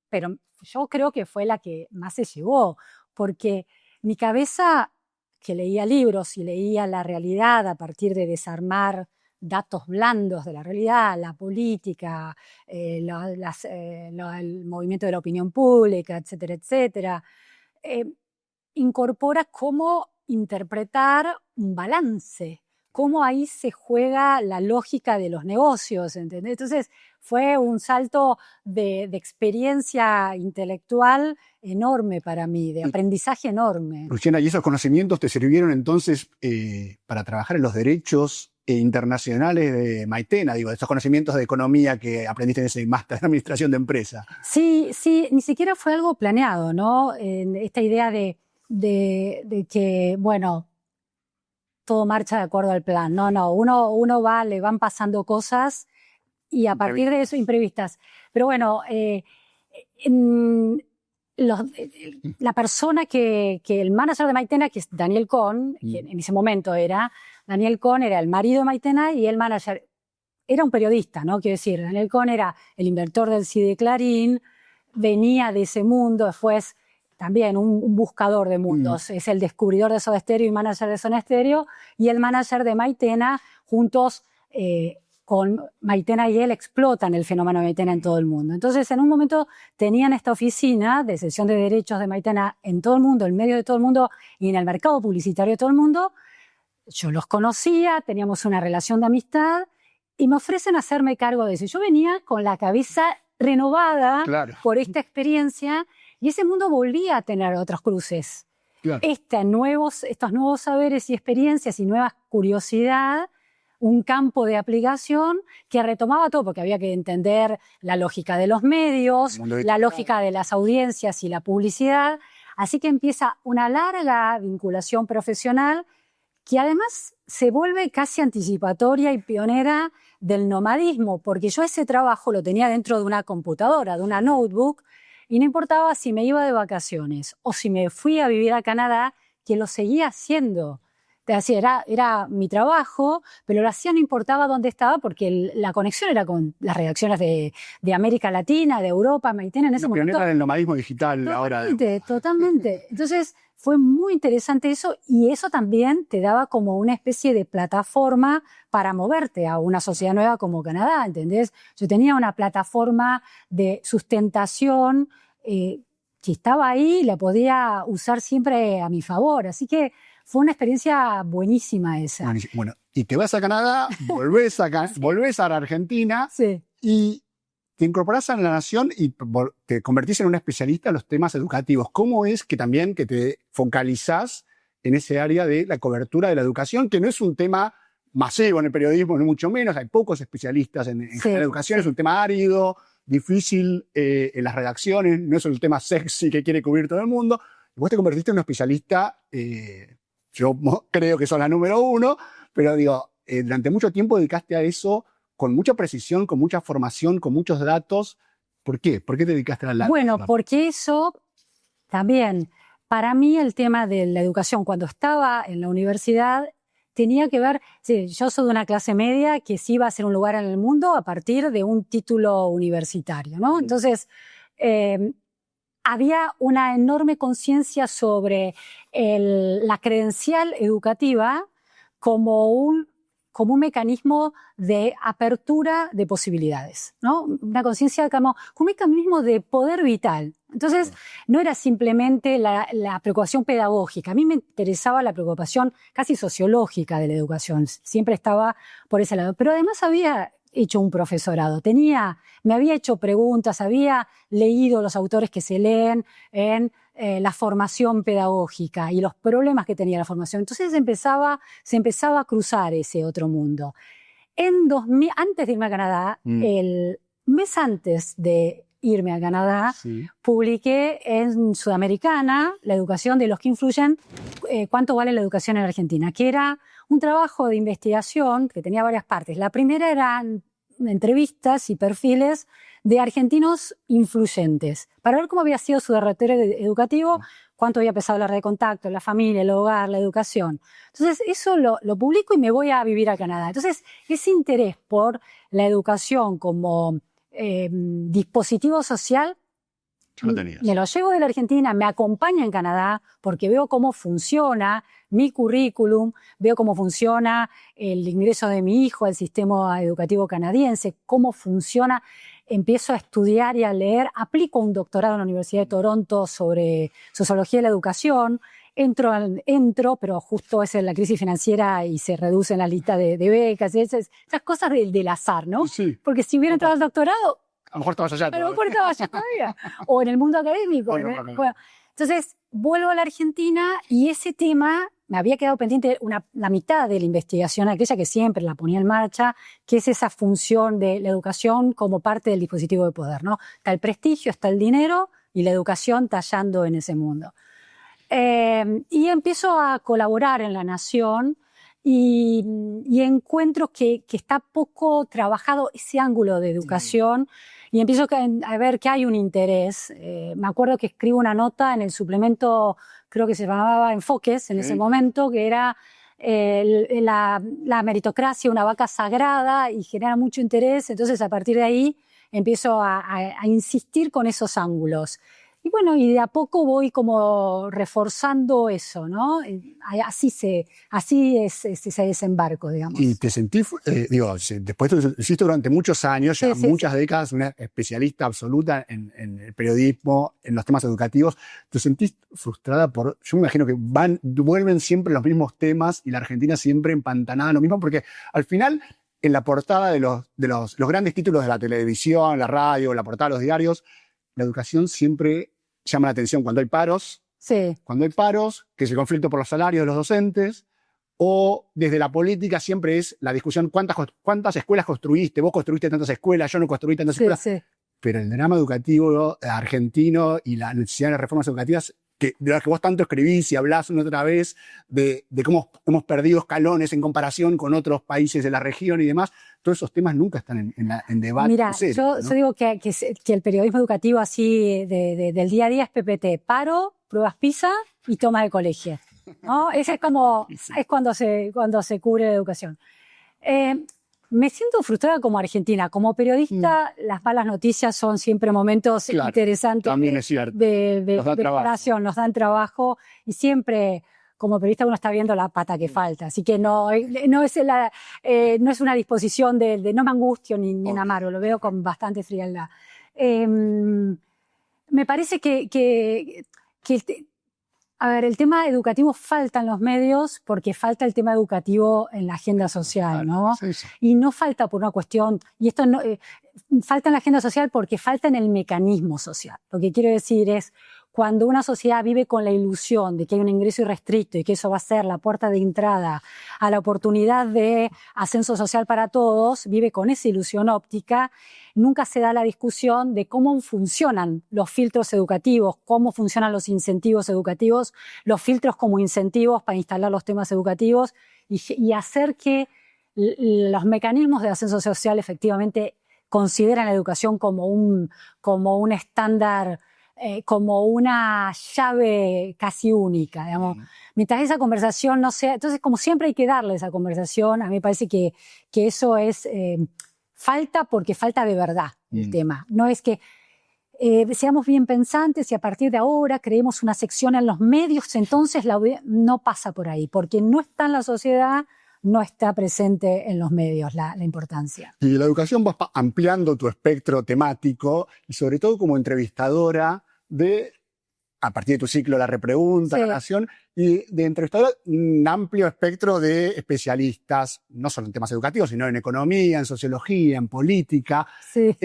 pero yo creo que fue la que más se llevó, porque mi cabeza, que leía libros y leía la realidad a partir de desarmar datos blandos de la realidad, la política, el movimiento de la opinión pública, etcétera, etcétera, incorpora cómo interpretar un balance, cómo ahí se juega la lógica de los negocios, ¿entendés? Entonces fue un salto de experiencia intelectual enorme para mí, de aprendizaje enorme. Luciana, ¿y esos conocimientos te sirvieron entonces para trabajar en los derechos internacionales de Maitena, de esos conocimientos de economía que aprendiste en ese máster de administración de empresa? Sí, ni siquiera fue algo planeado, ¿no? Esta idea de que, todo marcha de acuerdo al plan. No, uno va, le van pasando cosas y a partir de eso, imprevistas. Pero la persona que el manager de Maitena, que es Daniel Cohn, que en ese momento Daniel Cohn era el marido de Maitena y el manager era un periodista, ¿no? Quiero decir, Daniel Cohn era el inventor del CD Clarín, venía de ese mundo, después también un buscador de mundos, es el descubridor de Soda Stereo y manager de Soda Stereo, y el manager de Maitena, juntos con Maitena y él explotan el fenómeno de Maitena en todo el mundo. Entonces, en un momento tenían esta oficina de cesión de derechos de Maitena en todo el mundo, en medio de todo el mundo y en el mercado publicitario de todo el mundo. Yo los conocía, teníamos una relación de amistad y me ofrecen hacerme cargo de eso. Yo venía con la cabeza renovada por esta experiencia y ese mundo volvía a tener otros cruces. Claro. Estos nuevos saberes y experiencias y nueva curiosidad, un campo de aplicación que retomaba todo, porque había que entender la lógica de los medios, la lógica de las audiencias y la publicidad. Así que empieza una larga vinculación profesional que además se vuelve casi anticipatoria y pionera del nomadismo, porque yo ese trabajo lo tenía dentro de una computadora, de una notebook, y no importaba si me iba de vacaciones o si me fui a vivir a Canadá, que lo seguía haciendo. Era mi trabajo, pero lo hacía, no importaba dónde estaba, porque la conexión era con las redacciones de América Latina, de Europa, Maitena en ese momento. Pionera del nomadismo digital ahora. Totalmente. Entonces fue muy interesante eso, y eso también te daba como una especie de plataforma para moverte a una sociedad nueva como Canadá, ¿entendés? Yo tenía una plataforma de sustentación que estaba ahí y la podía usar siempre a mi favor, así que fue una experiencia buenísima esa. Bueno, y te vas a Canadá, volvés a la Argentina y te incorporás a La Nación y te convertís en una especialista en los temas educativos. ¿Cómo es que también que te focalizás en ese área de la cobertura de la educación, que no es un tema masivo en el periodismo, ni mucho menos? Hay pocos especialistas en la educación, es un tema árido, difícil en las redacciones, no es un tema sexy que quiere cubrir todo el mundo. Y vos te convertiste en una especialista, yo creo que sos la número 1, pero digo, durante mucho tiempo dedicaste a eso con mucha precisión, con mucha formación, con muchos datos. ¿Por qué? ¿Por qué te dedicaste a la Bueno, porque eso también, para mí el tema de la educación, cuando estaba en la universidad, tenía que ver, yo soy de una clase media que sí iba a ser un lugar en el mundo a partir de un título universitario, ¿no? Entonces, había una enorme conciencia sobre la credencial educativa como un mecanismo de apertura de posibilidades, ¿no? Una conciencia como un mecanismo de poder vital. Entonces, no era simplemente la preocupación pedagógica. A mí me interesaba la preocupación casi sociológica de la educación. Siempre estaba por ese lado. Pero además había hecho un profesorado. Me había hecho preguntas, había leído los autores que se leen en la formación pedagógica y los problemas que tenía la formación. Entonces se empezaba a cruzar ese otro mundo. Antes de irme a Canadá, el mes antes de irme a Canadá, publiqué en Sudamericana la educación de los que influyen, cuánto vale la educación en Argentina, que era un trabajo de investigación que tenía varias partes. La primera eran entrevistas y perfiles de argentinos influyentes, para ver cómo había sido su derrotero educativo, cuánto había pesado la red de contacto, la familia, el hogar, la educación. Entonces, eso lo publico y me voy a vivir a Canadá. Entonces, ese interés por la educación como dispositivo social, me lo llevo de la Argentina, me acompaña en Canadá, porque veo cómo funciona mi currículum, veo cómo funciona el ingreso de mi hijo al sistema educativo canadiense, cómo funciona. Empiezo a estudiar y a leer, aplico un doctorado en la Universidad de Toronto sobre sociología de la educación, entro, pero justo es la crisis financiera y se reduce la lista de becas, esas cosas del azar, ¿no? Sí. Porque si hubiera entrado al doctorado, a lo mejor estabas allá. A lo mejor estaba allá todavía. O en el mundo académico. Bueno, entonces, vuelvo a la Argentina y ese tema me había quedado pendiente la mitad de la investigación, aquella que siempre la ponía en marcha, que es esa función de la educación como parte del dispositivo de poder, ¿no? Está el prestigio, está el dinero y la educación tallando en ese mundo. Y empiezo a colaborar en La Nación y encuentro que está poco trabajado ese ángulo de educación. Y empiezo a ver que hay un interés. Me acuerdo que escribo una nota en el suplemento, creo que se llamaba Enfoques en ese momento, que era la meritocracia, una vaca sagrada, y genera mucho interés. Entonces, a partir de ahí, empiezo a insistir con esos ángulos. Y bueno, y de a poco voy como reforzando eso, ¿no? Así es ese desembarco, digamos. Y te sentí, después tú hiciste durante muchos años, ya muchas décadas, una especialista absoluta en el periodismo, en los temas educativos. ¿Te sentís frustrada por, yo me imagino que vuelven siempre los mismos temas y la Argentina siempre empantanada en lo mismo? Porque al final, en la portada de los grandes títulos de la televisión, la radio, la portada de los diarios, la educación siempre llama la atención cuando hay paros. Sí. Cuando hay paros, que es el conflicto por los salarios de los docentes, o desde la política siempre es la discusión cuántas escuelas construiste, vos construiste tantas escuelas, yo no construí tantas escuelas. Sí. Pero el drama educativo argentino y la necesidad de reformas educativas, de las que vos tanto escribís y hablás una otra vez, de cómo hemos perdido escalones en comparación con otros países de la región y demás, todos esos temas nunca están en debate. Mira, serio, yo digo que el periodismo educativo así del día a día es PPT, paro, pruebas PISA y toma de colegio, ¿no? Ese es cuando se cubre la educación. Me siento frustrada como argentina. Como periodista, las malas noticias son siempre momentos interesantes. También es cierto. De preparación, nos dan trabajo y siempre, como periodista, uno está viendo la pata que falta. Así que no es una disposición de no me angustio ni me amargo, lo veo con bastante frialdad. Me parece que el tema educativo falta en los medios porque falta el tema educativo en la agenda social, ¿no? Sí, sí. Y no falta por una cuestión, y esto no, falta en la agenda social porque falta en el mecanismo social. Lo que quiero decir es, cuando una sociedad vive con la ilusión de que hay un ingreso irrestricto y que eso va a ser la puerta de entrada a la oportunidad de ascenso social para todos, vive con esa ilusión óptica, nunca se da la discusión de cómo funcionan los filtros educativos, cómo funcionan los incentivos educativos, los filtros como incentivos para instalar los temas educativos y hacer que los mecanismos de ascenso social efectivamente consideren la educación como un estándar, como una llave casi única, digamos. Mientras esa conversación no sea... Entonces, como siempre hay que darle esa conversación, a mí me parece que eso es... falta porque falta de verdad el tema. No es que seamos bien pensantes y a partir de ahora creemos una sección en los medios, entonces no pasa por ahí, porque no está en la sociedad, no está presente en los medios la importancia. Y la educación vas ampliando tu espectro temático y sobre todo como entrevistadora a partir de tu ciclo La Repregunta, La Nación, y de entrevistadora un amplio espectro de especialistas, no solo en temas educativos, sino en economía, en sociología, en política. Sí.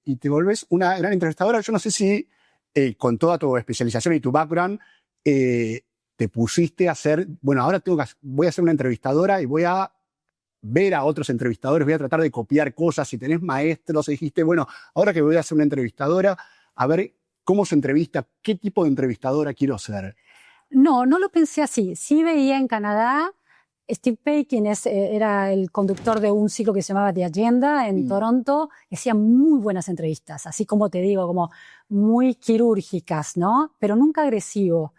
Y te volvés una gran entrevistadora. Yo no sé si con toda tu especialización y tu background te pusiste a hacer, bueno, ahora voy a ser una entrevistadora y voy a ver a otros entrevistadores, voy a tratar de copiar cosas. Si tenés maestros, dijiste, bueno, ahora que voy a ser una entrevistadora, a ver cómo se entrevista, qué tipo de entrevistadora quiero ser. No lo pensé así. Sí veía en Canadá Steve Pei, quien era el conductor de un ciclo que se llamaba The Agenda en Toronto, hacía muy buenas entrevistas, así como te digo, como muy quirúrgicas, ¿no? Pero nunca agresivo.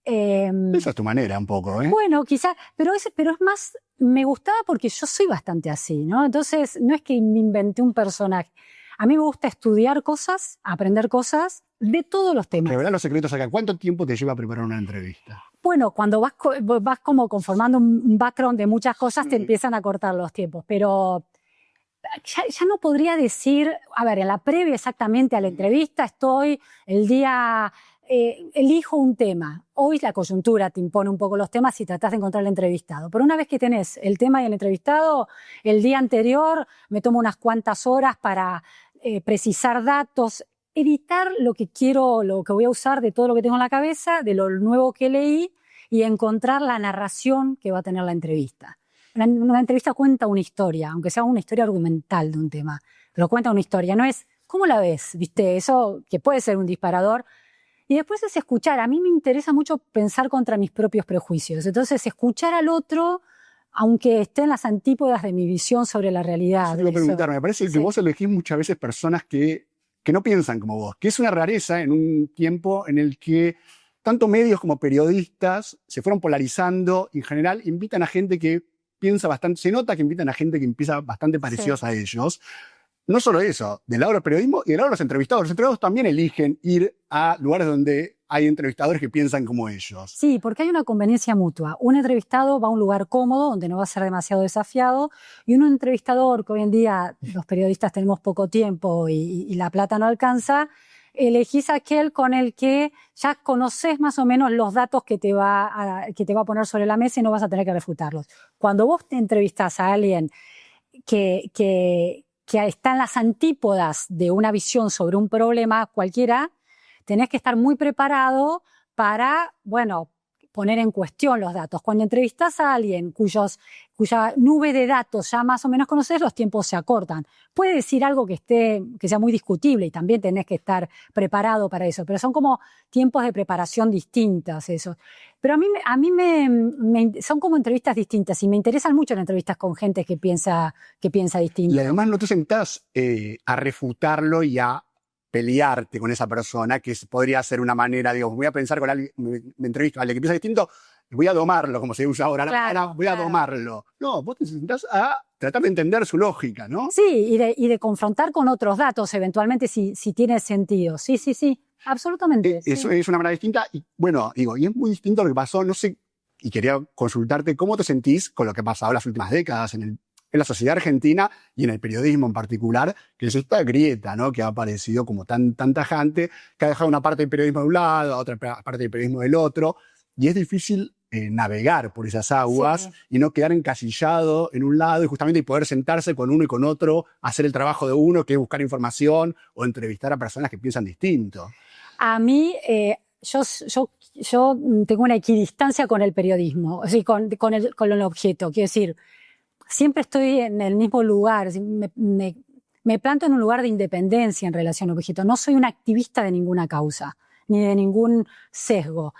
Esa es tu manera un poco, ¿eh? Bueno, quizás, pero es más, me gustaba porque yo soy bastante así, ¿no? Entonces, no es que me inventé un personaje. A mí me gusta estudiar cosas, aprender cosas de todos los temas. Revelar los secretos acá. ¿Cuánto tiempo te lleva a preparar una entrevista? Bueno, cuando vas como conformando un background de muchas cosas, te empiezan a cortar los tiempos. Pero ya no podría decir, a ver, en la previa exactamente a la entrevista estoy el día... elijo un tema. Hoy la coyuntura te impone un poco los temas y tratás de encontrar el entrevistado. Pero una vez que tenés el tema y el entrevistado, el día anterior me tomo unas cuantas horas para precisar datos, editar lo que quiero, lo que voy a usar de todo lo que tengo en la cabeza, de lo nuevo que leí y encontrar la narración que va a tener la entrevista. Una entrevista cuenta una historia, aunque sea una historia argumental de un tema, pero cuenta una historia. No es, ¿cómo la ves? ¿Viste? Eso que puede ser un disparador. Y después es escuchar. A mí me interesa mucho pensar contra mis propios prejuicios. Entonces, escuchar al otro, aunque esté en las antípodas de mi visión sobre la realidad. Eso te iba a preguntar, me parece que vos elegís muchas veces personas que no piensan como vos, que es una rareza en un tiempo en el que tanto medios como periodistas se fueron polarizando y en general invitan a gente que piensa bastante, se nota que invitan a gente que piensa bastante parecidos a ellos. No solo eso, del lado del periodismo y del lado de los entrevistados. Los entrevistados también eligen ir a lugares donde hay entrevistadores que piensan como ellos. Sí, porque hay una conveniencia mutua. Un entrevistado va a un lugar cómodo, donde no va a ser demasiado desafiado, y un entrevistador, que hoy en día los periodistas tenemos poco tiempo y la plata no alcanza, elegís aquel con el que ya conoces más o menos los datos que te va a poner sobre la mesa y no vas a tener que refutarlos. Cuando vos te entrevistás a alguien que está en las antípodas de una visión sobre un problema cualquiera, tenés que estar muy preparado para, bueno, poner en cuestión los datos. Cuando entrevistás a alguien cuya nube de datos ya más o menos conoces, los tiempos se acortan. Puede decir algo que sea muy discutible y también tenés que estar preparado para eso, pero son como tiempos de preparación distintas eso. Pero a mí son como entrevistas distintas y me interesan mucho las entrevistas con gente que piensa distinto. Y además no te sentás a refutarlo y a pelearte con esa persona, que podría ser una manera, digo, voy a pensar con alguien, me entrevisto a alguien que piensa distinto, voy a domarlo, como se usa ahora, claro, voy a domarlo. No, vos te sentás a tratar de entender su lógica, ¿no? Sí, y de confrontar con otros datos, eventualmente, si tiene sentido. Sí, absolutamente. Eso es una manera distinta, y bueno, digo, y es muy distinto lo que pasó, no sé, y quería consultarte cómo te sentís con lo que ha pasado en las últimas décadas en la sociedad argentina y en el periodismo en particular, que es esta grieta, ¿no? Que ha aparecido como tan tajante, que ha dejado una parte del periodismo de un lado, otra parte del periodismo del otro, y es difícil navegar por esas aguas y no quedar encasillado en un lado y justamente poder sentarse con uno y con otro, hacer el trabajo de uno, que es buscar información o entrevistar a personas que piensan distinto. A mí, yo tengo una equidistancia con el periodismo, es decir, con el objeto, quiero decir, siempre estoy en el mismo lugar, me planto en un lugar de independencia en relación al objeto. No soy una activista de ninguna causa, ni de ningún sesgo.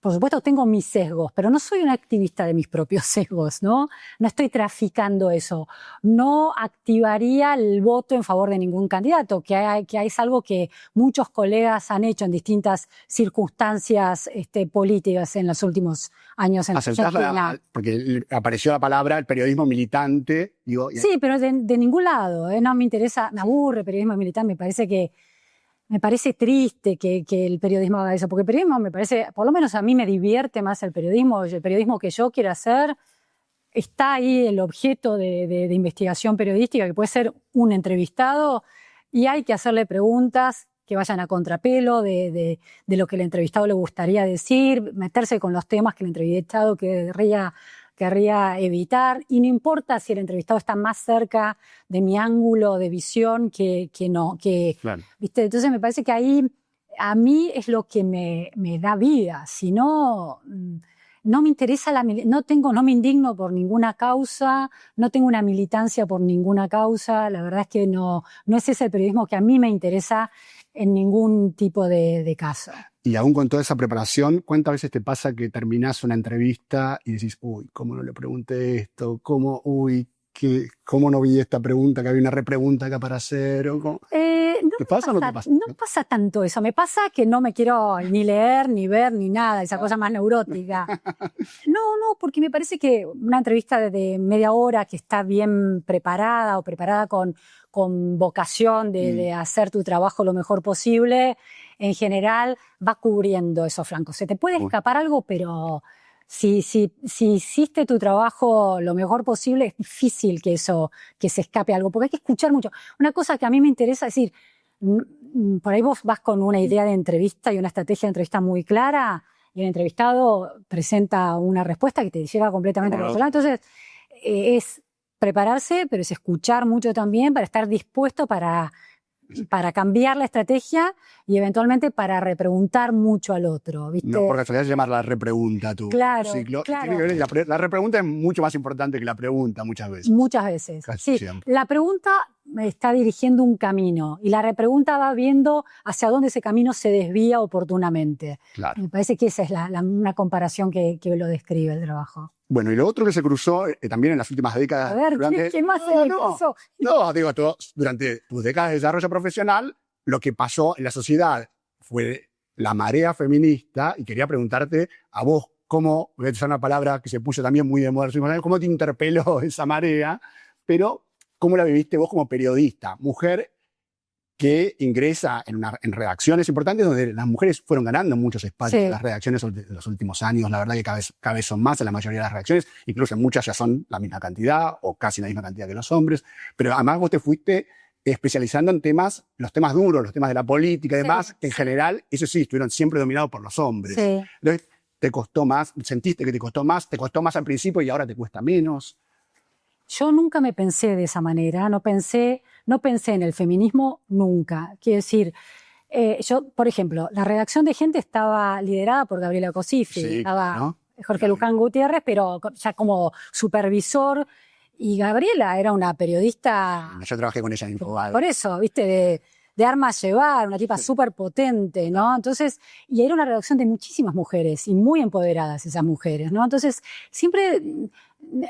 Por supuesto tengo mis sesgos, pero no soy una activista de mis propios sesgos, ¿no? No estoy traficando eso. No activaría el voto en favor de ningún candidato, que es algo que muchos colegas han hecho en distintas circunstancias políticas en los últimos años en Argentina. Porque apareció la palabra el periodismo militante. Digo, sí, pero de ningún lado. No me interesa, me aburre el periodismo militante, me parece triste que el periodismo haga eso, porque el periodismo me parece, por lo menos a mí me divierte más el periodismo que yo quiero hacer. Está ahí el objeto de investigación periodística, que puede ser un entrevistado, y hay que hacerle preguntas que vayan a contrapelo de lo que el entrevistado le gustaría decir, meterse con los temas que el entrevistado querría evitar, y no importa si el entrevistado está más cerca de mi ángulo de visión que no. Claro. ¿Viste? Entonces me parece que ahí a mí es lo que me da vida. Si no, no me interesa no me indigno por ninguna causa, no tengo una militancia por ninguna causa. La verdad es que no es ese el periodismo que a mí me interesa en ningún tipo de caso. Y aún con toda esa preparación, ¿cuántas veces te pasa que terminás una entrevista y decís, uy, ¿cómo no le pregunté esto? ¿Cómo no vi esta pregunta, que había una repregunta acá para hacer? ¿Te pasa o no te pasa? No pasa tanto eso. Me pasa que no me quiero ni leer, ni ver, ni nada, esa cosa más neurótica. No, porque me parece que una entrevista de media hora que está bien preparada o preparada con vocación de hacer tu trabajo lo mejor posible, en general va cubriendo esos flancos. Se te puede escapar algo, pero si hiciste tu trabajo lo mejor posible, es difícil que se escape algo, porque hay que escuchar mucho. Una cosa que a mí me interesa es decir, por ahí vos vas con una idea de entrevista y una estrategia de entrevista muy clara, y el entrevistado presenta una respuesta que te llega completamente por otro lado. Entonces, es prepararse, pero es escuchar mucho también para estar dispuesto para cambiar la estrategia y eventualmente para repreguntar mucho al otro, ¿viste? No, por casualidad se llama la repregunta tú. Claro, claro. La repregunta es mucho más importante que la pregunta muchas veces. Muchas veces, Casi sí. Siempre. La pregunta está dirigiendo un camino y la repregunta va viendo hacia dónde ese camino se desvía oportunamente. Claro. Me parece que esa es una comparación que lo describe el trabajo. Bueno, y lo otro que se cruzó también en las últimas décadas. A ver, ¿qué más se le cruzó? No, digo, durante tus décadas de desarrollo profesional, lo que pasó en la sociedad fue la marea feminista, y quería preguntarte a vos cómo, voy a usar una palabra que se puso también muy de moda, cómo te interpeló esa marea, pero cómo la viviste vos como periodista, mujer que ingresa en redacciones importantes donde las mujeres fueron ganando muchos espacios en las redacciones en los últimos años. La verdad que cada vez son más en la mayoría de las redacciones, incluso en muchas ya son la misma cantidad o casi la misma cantidad que los hombres. Pero además vos te fuiste especializando en los temas duros, los temas de la política y demás, que en general, eso sí, estuvieron siempre dominados por los hombres. Sí. Entonces, ¿te costó más? ¿Sentiste que te costó más? ¿Te costó más al principio y ahora te cuesta menos? Yo nunca me pensé de esa manera, no pensé en el feminismo nunca. Quiero decir, yo, por ejemplo, la redacción de Gente estaba liderada por Gabriela Cosifi, estaba Jorge Luján Gutiérrez, pero ya como supervisor, y Gabriela era una periodista... Yo trabajé con ella en Infobae. Por eso, viste, de armas llevar, una tipa súper potente, ¿no? Entonces, y era una redacción de muchísimas mujeres, y muy empoderadas esas mujeres, ¿no? Entonces, siempre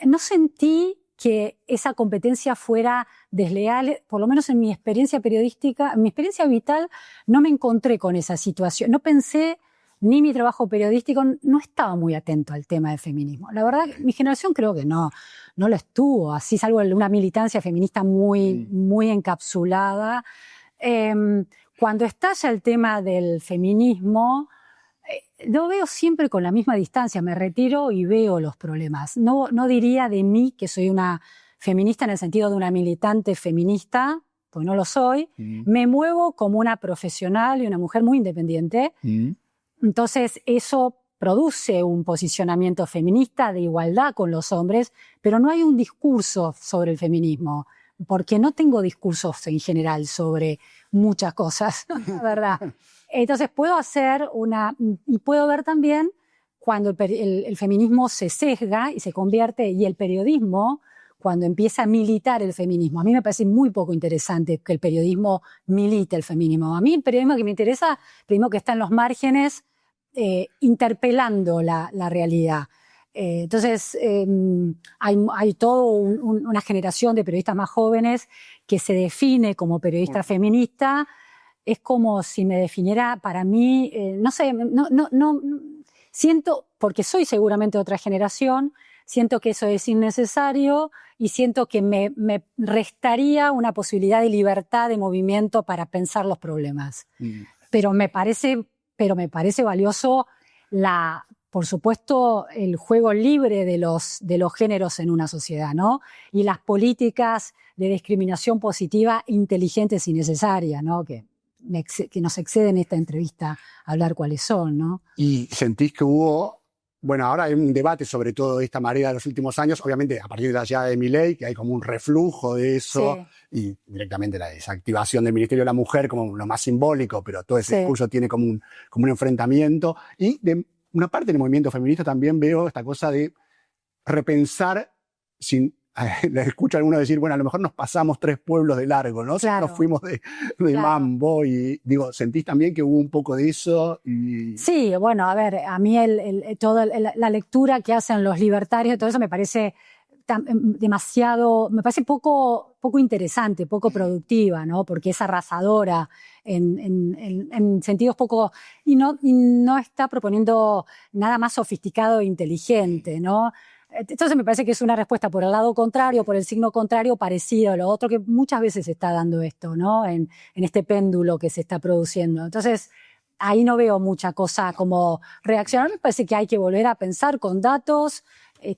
no sentí que esa competencia fuera desleal, por lo menos en mi experiencia periodística, en mi experiencia vital, no me encontré con esa situación. No pensé, ni mi trabajo periodístico, no estaba muy atento al tema del feminismo. La verdad, mi generación creo que no lo estuvo, así salvo una militancia feminista muy encapsulada. Cuando estalla el tema del feminismo, lo veo siempre con la misma distancia, me retiro y veo los problemas. No diría de mí que soy una feminista en el sentido de una militante feminista, pues no lo soy. Me muevo como una profesional y una mujer muy independiente. Entonces eso produce un posicionamiento feminista de igualdad con los hombres, pero no hay un discurso sobre el feminismo, porque no tengo discursos en general sobre muchas cosas, la verdad. Entonces puedo y puedo ver también cuando el feminismo se sesga y se convierte, y el periodismo, cuando empieza a militar el feminismo. A mí me parece muy poco interesante que el periodismo milite el feminismo. A mí el periodismo que me interesa, el periodismo que está en los márgenes, interpelando la realidad. Entonces hay toda una generación de periodistas más jóvenes que se define como periodista feminista. Es como si me definiera, para mí, no sé, no siento, porque soy seguramente otra generación, siento que eso es innecesario y siento que me restaría una posibilidad de libertad de movimiento para pensar los problemas. Pero me parece valioso por supuesto, el juego libre de los géneros en una sociedad, ¿no? Y las políticas de discriminación positiva inteligentes y necesarias, ¿no? Que nos excede en esta entrevista hablar cuáles son, ¿no? Y sentís que bueno, ahora hay un debate sobre todo esta marea de los últimos años, obviamente a partir de la llegada de Milei, que hay como un reflujo de eso, y directamente la desactivación del Ministerio de la Mujer como lo más simbólico, pero todo ese discurso tiene como un enfrentamiento. Y de una parte del movimiento feminista también veo esta cosa de repensar le escucho a alguno decir, bueno, a lo mejor nos pasamos 3 pueblos de largo, ¿no? Claro. Nos fuimos de mambo y, digo, ¿sentís también que hubo un poco de eso? Sí, bueno, a ver, a mí toda la lectura que hacen los libertarios y todo eso me parece me parece poco interesante, poco productiva, ¿no? Porque es arrasadora en sentidos poco, y no está proponiendo nada más sofisticado e inteligente, ¿no? Entonces me parece que es una respuesta por el lado contrario, por el signo contrario, parecido a lo otro que muchas veces se está dando esto, ¿no? En este péndulo que se está produciendo. Entonces, ahí no veo mucha cosa como reaccionar. Me parece que hay que volver a pensar con datos,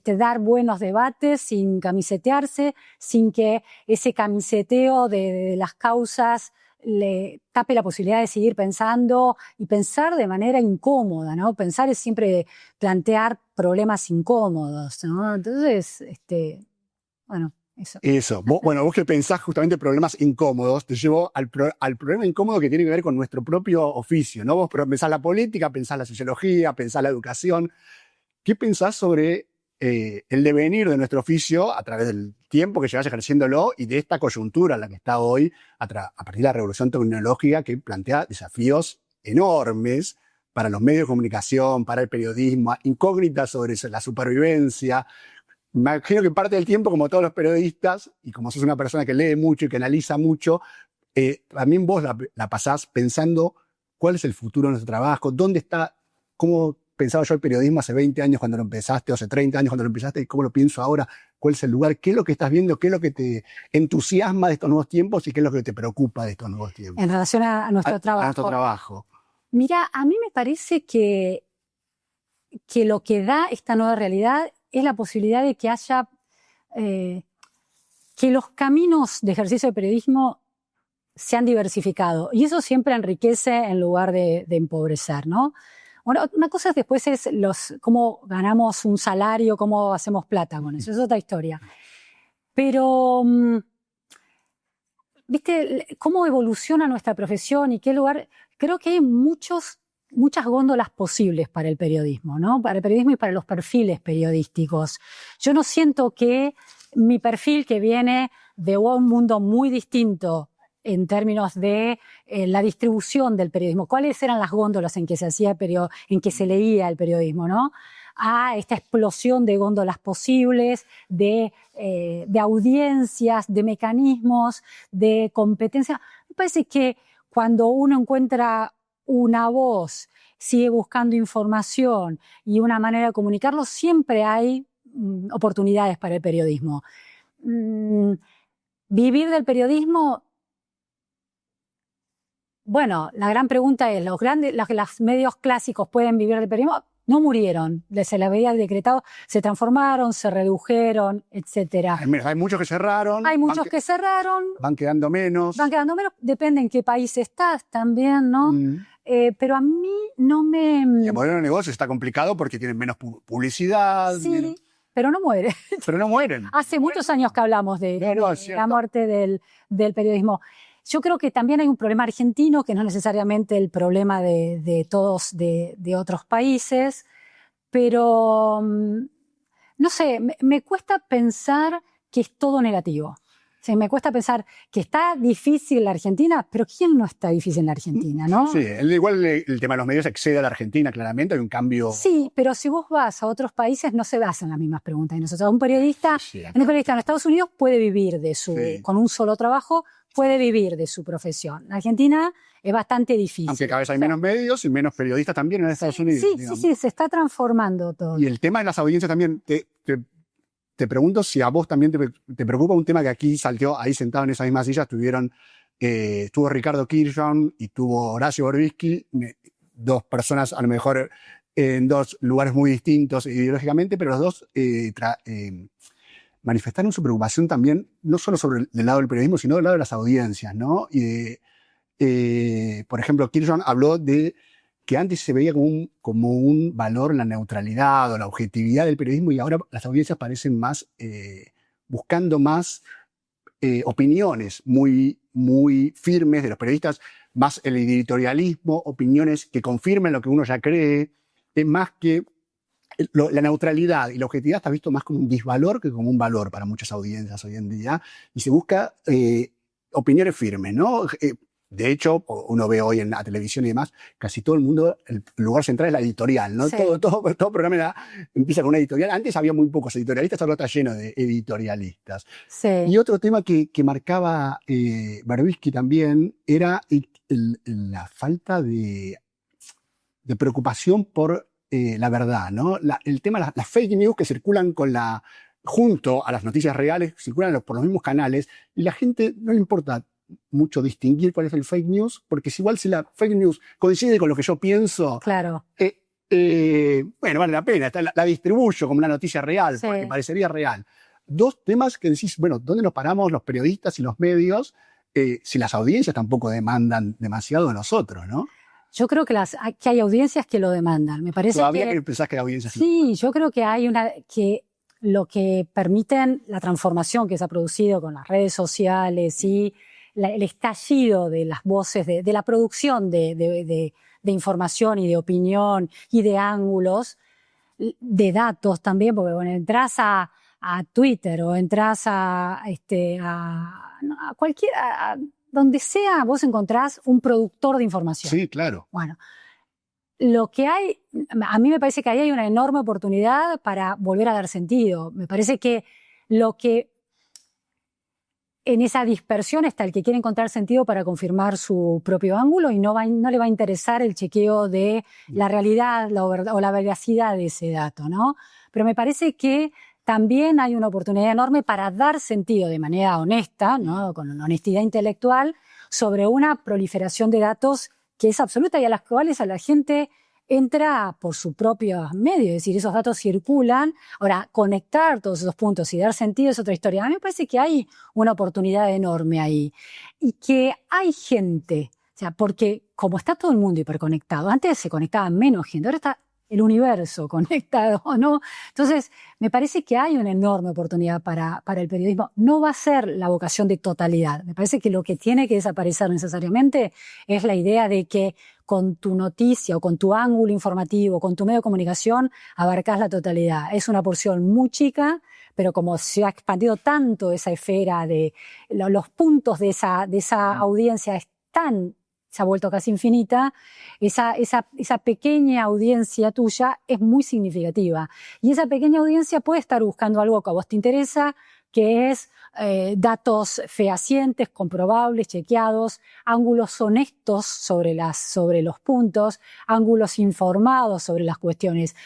dar buenos debates sin camisetearse, sin que ese camiseteo de las causas le tape la posibilidad de seguir pensando y pensar de manera incómoda, ¿no? Pensar es siempre plantear problemas incómodos, ¿no? Entonces, bueno, eso. Eso. Vos que pensás justamente problemas incómodos, te llevo al problema incómodo que tiene que ver con nuestro propio oficio, ¿no? Vos pensás la política, pensás la sociología, pensás la educación. ¿Qué pensás sobre el devenir de nuestro oficio a través del tiempo que llevas ejerciéndolo y de esta coyuntura en la que está hoy a partir de la revolución tecnológica que plantea desafíos enormes para los medios de comunicación, para el periodismo, incógnitas sobre la supervivencia. Me imagino que parte del tiempo, como todos los periodistas, y como sos una persona que lee mucho y que analiza mucho, también vos la pasás pensando cuál es el futuro de nuestro trabajo, dónde está, cómo pensaba yo el periodismo hace 20 años cuando lo empezaste, o hace 30 años cuando lo empezaste, y cómo lo pienso ahora, cuál es el lugar, qué es lo que estás viendo, qué es lo que te entusiasma de estos nuevos tiempos y qué es lo que te preocupa de estos nuevos tiempos. En relación a nuestro trabajo. A nuestro trabajo. Mira, a mí me parece que lo que da esta nueva realidad es la posibilidad de que haya, que los caminos de ejercicio de periodismo se han diversificado. Y eso siempre enriquece en lugar de empobrecer, ¿no? Una cosa después es cómo ganamos un salario, cómo hacemos plata con eso. Es otra historia. Pero, ¿viste cómo evoluciona nuestra profesión y qué lugar? Creo que hay muchas góndolas posibles para el periodismo, ¿no? Para el periodismo y para los perfiles periodísticos. Yo no siento que mi perfil, que viene de un mundo muy distinto en términos de la distribución del periodismo, cuáles eran las góndolas en que se hacía en que se leía el periodismo, ¿no? A esta explosión de góndolas posibles, de audiencias, de mecanismos, de competencia. Me parece que cuando uno encuentra una voz, sigue buscando información y una manera de comunicarlo, siempre hay oportunidades para el periodismo. Vivir del periodismo, bueno, la gran pregunta es, ¿los medios clásicos pueden vivir del periodismo? No murieron, se les había decretado, se transformaron, se redujeron, etc. Hay muchos que cerraron. Hay muchos que cerraron. Van quedando menos. Depende en qué país estás también, ¿no? Pero a mí no me... El modelo de negocio está complicado porque tienen menos publicidad. Sí, pero no muere. Pero no mueren. Hace muchos años que hablamos de la muerte del periodismo. Yo creo que también hay un problema argentino, que no es necesariamente el problema de todos de otros países, pero no sé, me cuesta pensar que es todo negativo. O sea, me cuesta pensar que está difícil la Argentina, pero ¿quién no está difícil en la Argentina, no? Sí, igual el tema de los medios excede a la Argentina, claramente, hay un cambio. Sí, pero si vos vas a otros países no se hacen las mismas preguntas. Y nosotros, un periodista en Estados Unidos puede vivir con un solo trabajo, puede vivir de su profesión. En Argentina es bastante difícil. Aunque cada vez hay menos medios y menos periodistas también en Estados Unidos. Sí, se está transformando todo. Y el tema de las audiencias también, te pregunto si a vos también te preocupa un tema que aquí salteó, ahí sentado en esa misma silla, estuvo Ricardo Kirchhoff y tuvo Horacio Berbisky, dos personas a lo mejor en dos lugares muy distintos ideológicamente, pero los dos manifestaron su preocupación también, no solo sobre el lado del periodismo, sino del lado de las audiencias, ¿no? Y por ejemplo, Kirchhoff habló de que antes se veía como un valor la neutralidad o la objetividad del periodismo, y ahora las audiencias parecen más buscando más opiniones muy, muy firmes de los periodistas, más el editorialismo, opiniones que confirmen lo que uno ya cree, más que la neutralidad y la objetividad está visto más como un disvalor que como un valor para muchas audiencias hoy en día, y se busca opiniones firmes, ¿no? De hecho, uno ve hoy en la televisión y demás, casi todo el mundo, el lugar central es la editorial, ¿no? Sí. Todo programa empieza con una editorial. Antes había muy pocos editorialistas, ahora está lleno de editorialistas. Sí. Y otro tema que marcaba Berbisky también era la falta de preocupación por la verdad, ¿no? El tema de las fake news que circulan junto a las noticias reales, circulan por los mismos canales, y la gente no le importa mucho distinguir cuál es el fake news, porque si la fake news coincide con lo que yo pienso, claro. Bueno, vale la pena, la distribuyo como una noticia real, porque parecería real. Dos temas que decís, bueno, ¿dónde nos paramos los periodistas y los medios si las audiencias tampoco demandan demasiado de nosotros, ¿no? Yo creo que hay audiencias que lo demandan. Me parece ¿Todavía que pensás que hay audiencias? Sí, yo creo que hay que lo que permiten la transformación que se ha producido con las redes sociales y el estallido de las voces, de la producción de información y de opinión y de ángulos, de datos también, porque bueno, entras a Twitter o entras a cualquiera, donde sea, vos encontrás un productor de información. Sí, claro. Bueno, lo que hay, a mí me parece que ahí hay una enorme oportunidad para volver a dar sentido. Me parece que lo que en esa dispersión está el que quiere encontrar sentido para confirmar su propio ángulo y no le va a interesar el chequeo de la realidad o la veracidad de ese dato, ¿no? Pero me parece que también hay una oportunidad enorme para dar sentido de manera honesta, ¿no? Con honestidad intelectual, sobre una proliferación de datos que es absoluta y a las cuales a la gente entra por su propio medio, es decir, esos datos circulan. Ahora, conectar todos esos puntos y dar sentido es otra historia. A mí me parece que hay una oportunidad enorme ahí y que hay gente, o sea, porque como está todo el mundo hiperconectado, antes se conectaba menos gente, ahora está el universo conectado, ¿no? Entonces, me parece que hay una enorme oportunidad para el periodismo. No va a ser la vocación de totalidad. Me parece que lo que tiene que desaparecer necesariamente es la idea de que con tu noticia o con tu ángulo informativo, con tu medio de comunicación, abarcás la totalidad. Es una porción muy chica, pero como se ha expandido tanto esa esfera de los puntos de esa audiencia se ha vuelto casi infinita, esa pequeña audiencia tuya es muy significativa. Y esa pequeña audiencia puede estar buscando algo que a vos te interesa, que es datos fehacientes, comprobables, chequeados, ángulos honestos sobre los puntos, ángulos informados sobre las cuestiones.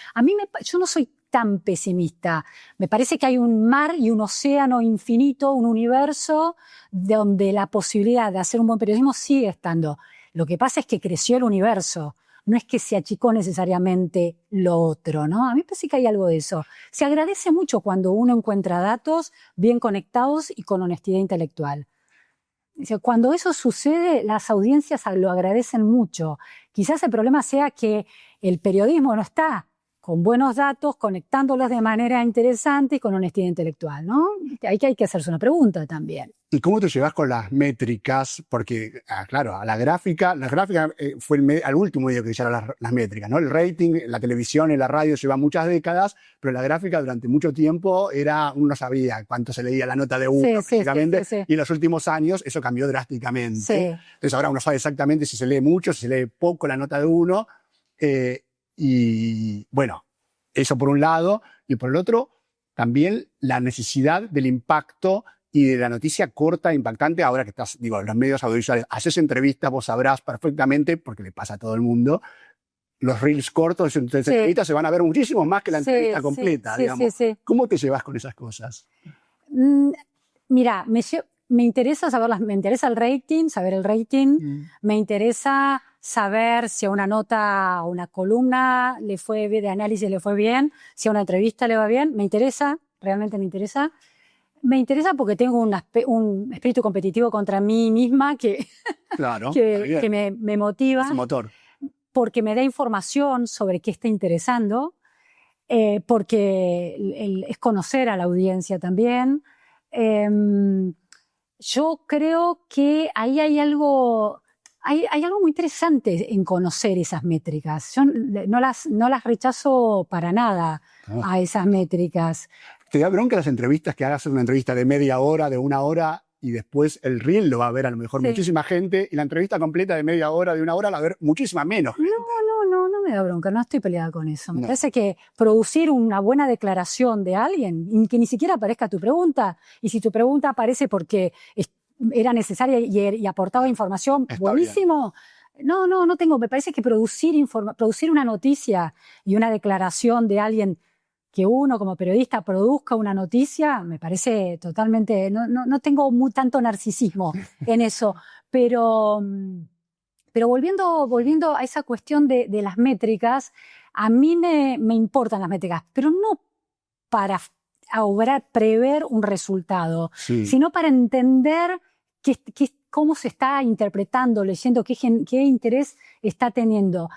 Yo no soy tan pesimista. Me parece que hay un mar y un océano infinito, un universo donde la posibilidad de hacer un buen periodismo sigue estando. Lo que pasa es que creció el universo, no es que se achicó necesariamente lo otro, ¿no? A mí me parece que hay algo de eso. Se agradece mucho cuando uno encuentra datos bien conectados y con honestidad intelectual. Cuando eso sucede, las audiencias lo agradecen mucho. Quizás el problema sea que el periodismo no está con buenos datos, conectándolos de manera interesante y con honestidad intelectual, ¿no? Hay que hacerse una pregunta también. ¿Y cómo te llevas con las métricas? Porque, claro, a la gráfica fue al último medio que llegaron las métricas, ¿no? El rating, la televisión y la radio llevan muchas décadas, pero la gráfica durante mucho tiempo uno no sabía cuánto se leía la nota de uno, prácticamente, sí. Y en los últimos años eso cambió drásticamente. Sí. Entonces ahora uno sabe exactamente si se lee mucho, si se lee poco la nota de uno. Y bueno, eso por un lado, y por el otro, también la necesidad del impacto y de la noticia corta, impactante. Ahora que estás, en los medios audiovisuales, haces entrevistas, vos sabrás perfectamente, porque le pasa a todo el mundo, los reels cortos de entrevistas se van a ver muchísimo más que la entrevista completa, digamos. Sí. ¿Cómo te llevas con esas cosas? Mira, me interesa me interesa el rating, saber el rating, me interesa saber si a una nota o una columna de análisis le fue bien, si a una entrevista le va bien, realmente me interesa. Me interesa porque tengo un espíritu competitivo contra mí misma que me motiva. Es un motor. Porque me da información sobre qué está interesando, porque es conocer a la audiencia también. Yo creo que ahí hay algo muy interesante en conocer esas métricas. Yo no las rechazo para nada a esas métricas. ¿Te da bronca las entrevistas que hagas una entrevista de media hora, de una hora, y después el reel lo va a ver a lo mejor muchísima gente, y la entrevista completa de media hora, de una hora, la va a ver muchísima menos gente? No me da bronca, no estoy peleada con eso. Me parece que producir una buena declaración de alguien, que ni siquiera aparezca tu pregunta, y si tu pregunta aparece porque era necesaria y aportaba información, buenísimo. No tengo, me parece que producir una noticia y una declaración de alguien, que uno como periodista produzca una noticia, me parece totalmente, no tengo tanto narcisismo en eso, pero volviendo a esa cuestión de las métricas, a mí me importan las métricas, pero no para prever un resultado, sino para entender cómo se está interpretando, leyendo, qué interés está teniendo.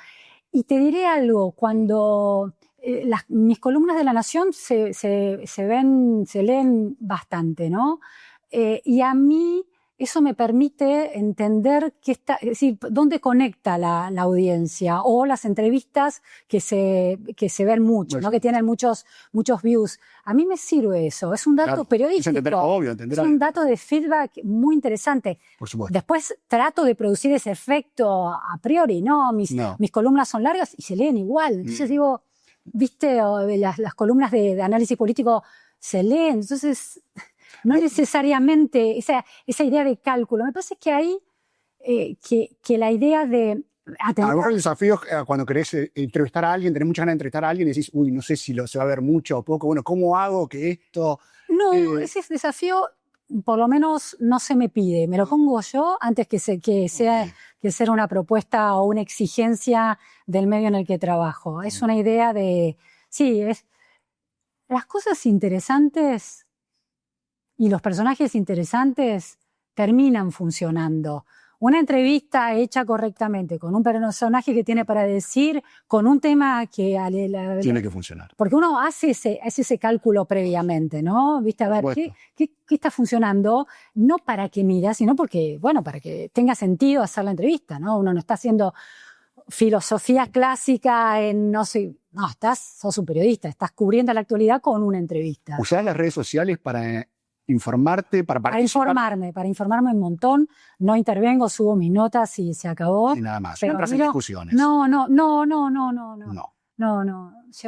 Y te diré algo, cuando mis columnas de La Nación se leen bastante, ¿no? Y a mí eso me permite entender es decir, dónde conecta la audiencia, o las entrevistas que se ven mucho, ¿no? Que tienen muchos views. A mí me sirve eso, es un dato periodístico. Es un dato de feedback muy interesante. Por supuesto. Después trato de producir ese efecto a priori, ¿no? Mis columnas son largas y se leen igual. Entonces digo, ¿viste? Las columnas de análisis político se leen, entonces no necesariamente esa idea de cálculo. Me parece que hay que la idea de a lo mejor el desafío es cuando querés entrevistar a alguien, tenés muchas ganas de entrevistar a alguien y decís, uy, no sé si se va a ver mucho o poco. Bueno, ¿cómo hago que esto...? No, ese desafío por lo menos no se me pide. Me lo pongo yo antes que ser una propuesta o una exigencia del medio en el que trabajo. Es una idea de... Sí, las cosas interesantes y los personajes interesantes terminan funcionando. Una entrevista hecha correctamente, con un personaje que tiene para decir, con un tema que... tiene que funcionar. Porque uno hace ese cálculo previamente, ¿no? ¿Viste? A ver, ¿qué está funcionando? No para que mira, sino porque, bueno, para que tenga sentido hacer la entrevista, ¿no? Uno no está haciendo filosofía clásica sos un periodista, estás cubriendo la actualidad con una entrevista. ¿Usás las redes sociales para informarte, para participar? Para informarme un montón. No intervengo, subo mis notas y se acabó. Y nada más. Pero no entras en discusiones. No.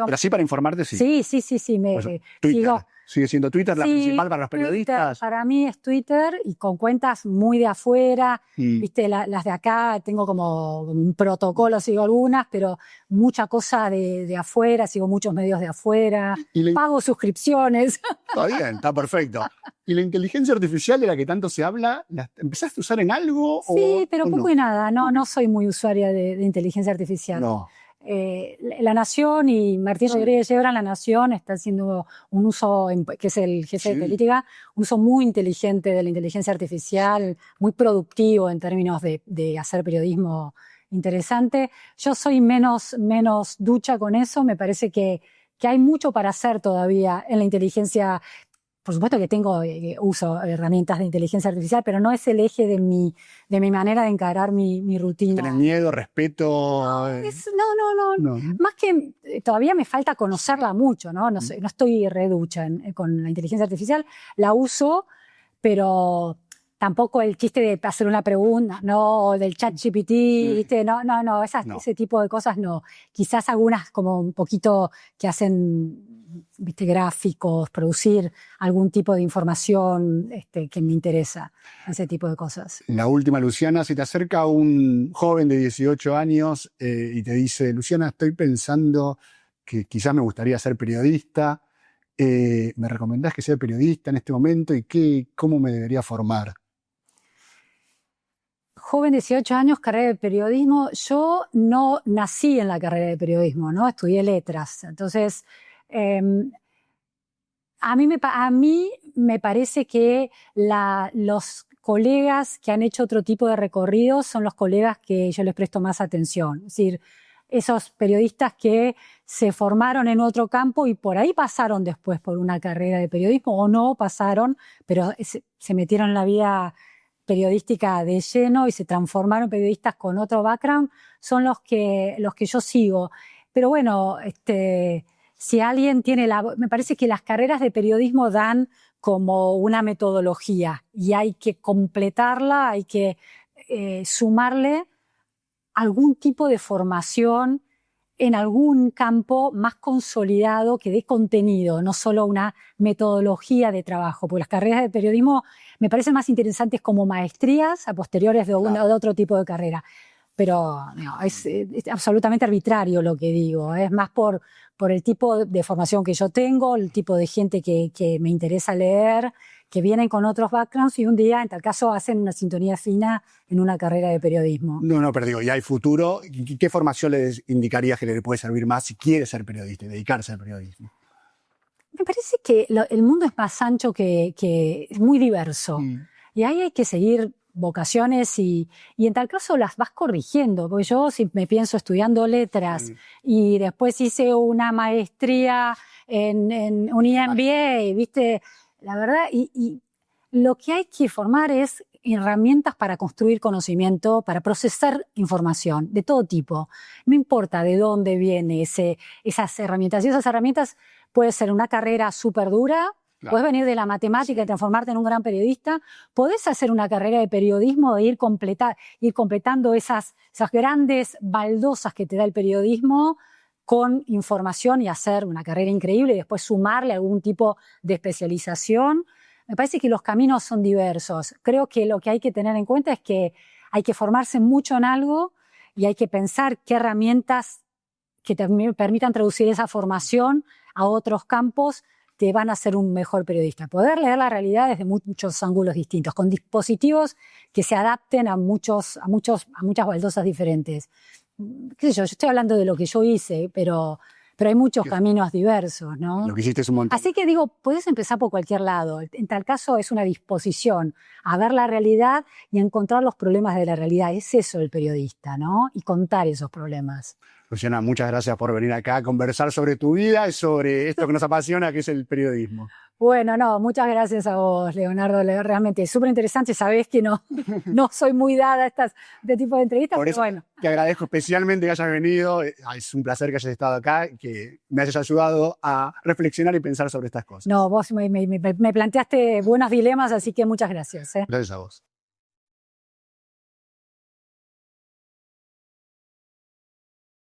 Pero sí para informarte, sí. Sí. Twitter. ¿Sigue siendo Twitter la principal para los periodistas? Twitter, para mí es Twitter, y con cuentas muy de afuera. Viste, las de acá tengo como un protocolo, sigo algunas, pero mucha cosa de afuera, sigo muchos medios de afuera, pago suscripciones. Está bien, está perfecto. ¿Y la inteligencia artificial de la que tanto se habla, la empezaste a usar en algo? Sí, pero poco y nada. No soy muy usuaria de inteligencia artificial. No. La Nación y Martín Rodríguez Yebra en La Nación está haciendo un uso, que es el jefe de política, un uso muy inteligente de la inteligencia artificial, muy productivo en términos de hacer periodismo interesante. Yo soy menos ducha con eso. Me parece que hay mucho para hacer todavía en la inteligencia. Por supuesto que uso herramientas de inteligencia artificial, pero no es el eje de mi manera de encarar mi rutina. ¿Tenés miedo, respeto? No. Más que todavía me falta conocerla mucho, ¿no? No estoy reducha con la inteligencia artificial. La uso, pero tampoco el chiste de hacer una pregunta, ¿no? O del chat GPT, ¿viste? No. Ese tipo de cosas no. Quizás algunas como un poquito que hacen... ¿viste? Gráficos, producir algún tipo de información que me interesa, ese tipo de cosas. La última, Luciana, se te acerca un joven de 18 años y te dice, Luciana, estoy pensando que quizás me gustaría ser periodista, ¿me recomendás que sea periodista en este momento y cómo me debería formar? Joven, 18 años, carrera de periodismo. Yo no nací en la carrera de periodismo, ¿no? Estudié letras, entonces... A mí me parece que los colegas que han hecho otro tipo de recorridos son los colegas que yo les presto más atención. Es decir, esos periodistas que se formaron en otro campo y por ahí pasaron después por una carrera de periodismo, o no pasaron, pero se metieron en la vida periodística de lleno y se transformaron en periodistas con otro background, son los que yo sigo. Pero bueno, si alguien tiene me parece que las carreras de periodismo dan como una metodología y hay que completarla, hay que sumarle algún tipo de formación en algún campo más consolidado que dé contenido, no solo una metodología de trabajo. Porque las carreras de periodismo me parecen más interesantes como maestrías a posteriores de otro tipo de carrera. Pero no, es absolutamente arbitrario lo que digo. Es más por el tipo de formación que yo tengo, el tipo de gente que me interesa leer, que vienen con otros backgrounds y un día, en tal caso, hacen una sintonía fina en una carrera de periodismo. No, pero digo, ya hay futuro. ¿Qué formación les indicarías que le puede servir más si quiere ser periodista y dedicarse al periodismo? Me parece que el mundo es más ancho, que es muy diverso. Y ahí hay que seguir vocaciones y en tal caso las vas corrigiendo, porque yo si me pienso estudiando letras y después hice una maestría en un MBA, ¿viste? La verdad, y lo que hay que formar es herramientas para construir conocimiento, para procesar información de todo tipo. No importa de dónde viene esas herramientas. Y esas herramientas puede ser una carrera súper dura, claro. Puedes venir de la matemática y transformarte en un gran periodista, podés hacer una carrera de periodismo e ir completando esas grandes baldosas que te da el periodismo con información y hacer una carrera increíble y después sumarle algún tipo de especialización. Me parece que los caminos son diversos. Creo que lo que hay que tener en cuenta es que hay que formarse mucho en algo y hay que pensar qué herramientas que te permitan traducir esa formación a otros campos te van a hacer un mejor periodista. Poder leer la realidad desde muchos ángulos distintos, con dispositivos que se adapten a muchas baldosas diferentes. ¿Qué sé yo? Yo estoy hablando de lo que yo hice, pero hay muchos caminos diversos, ¿no? Lo que hiciste es un montón. Así que digo, puedes empezar por cualquier lado. En tal caso es una disposición a ver la realidad y a encontrar los problemas de la realidad. Es eso el periodista, ¿no? Y contar esos problemas. Luciana, muchas gracias por venir acá a conversar sobre tu vida y sobre esto que nos apasiona, que es el periodismo. Bueno, no, muchas gracias a vos, Leonardo. Realmente es súper interesante. Sabés que no soy muy dada a este tipo de entrevistas, por eso, pero bueno. Te agradezco especialmente que hayas venido. Es un placer que hayas estado acá, que me hayas ayudado a reflexionar y pensar sobre estas cosas. No, vos me planteaste buenos dilemas, así que muchas gracias. Gracias a vos.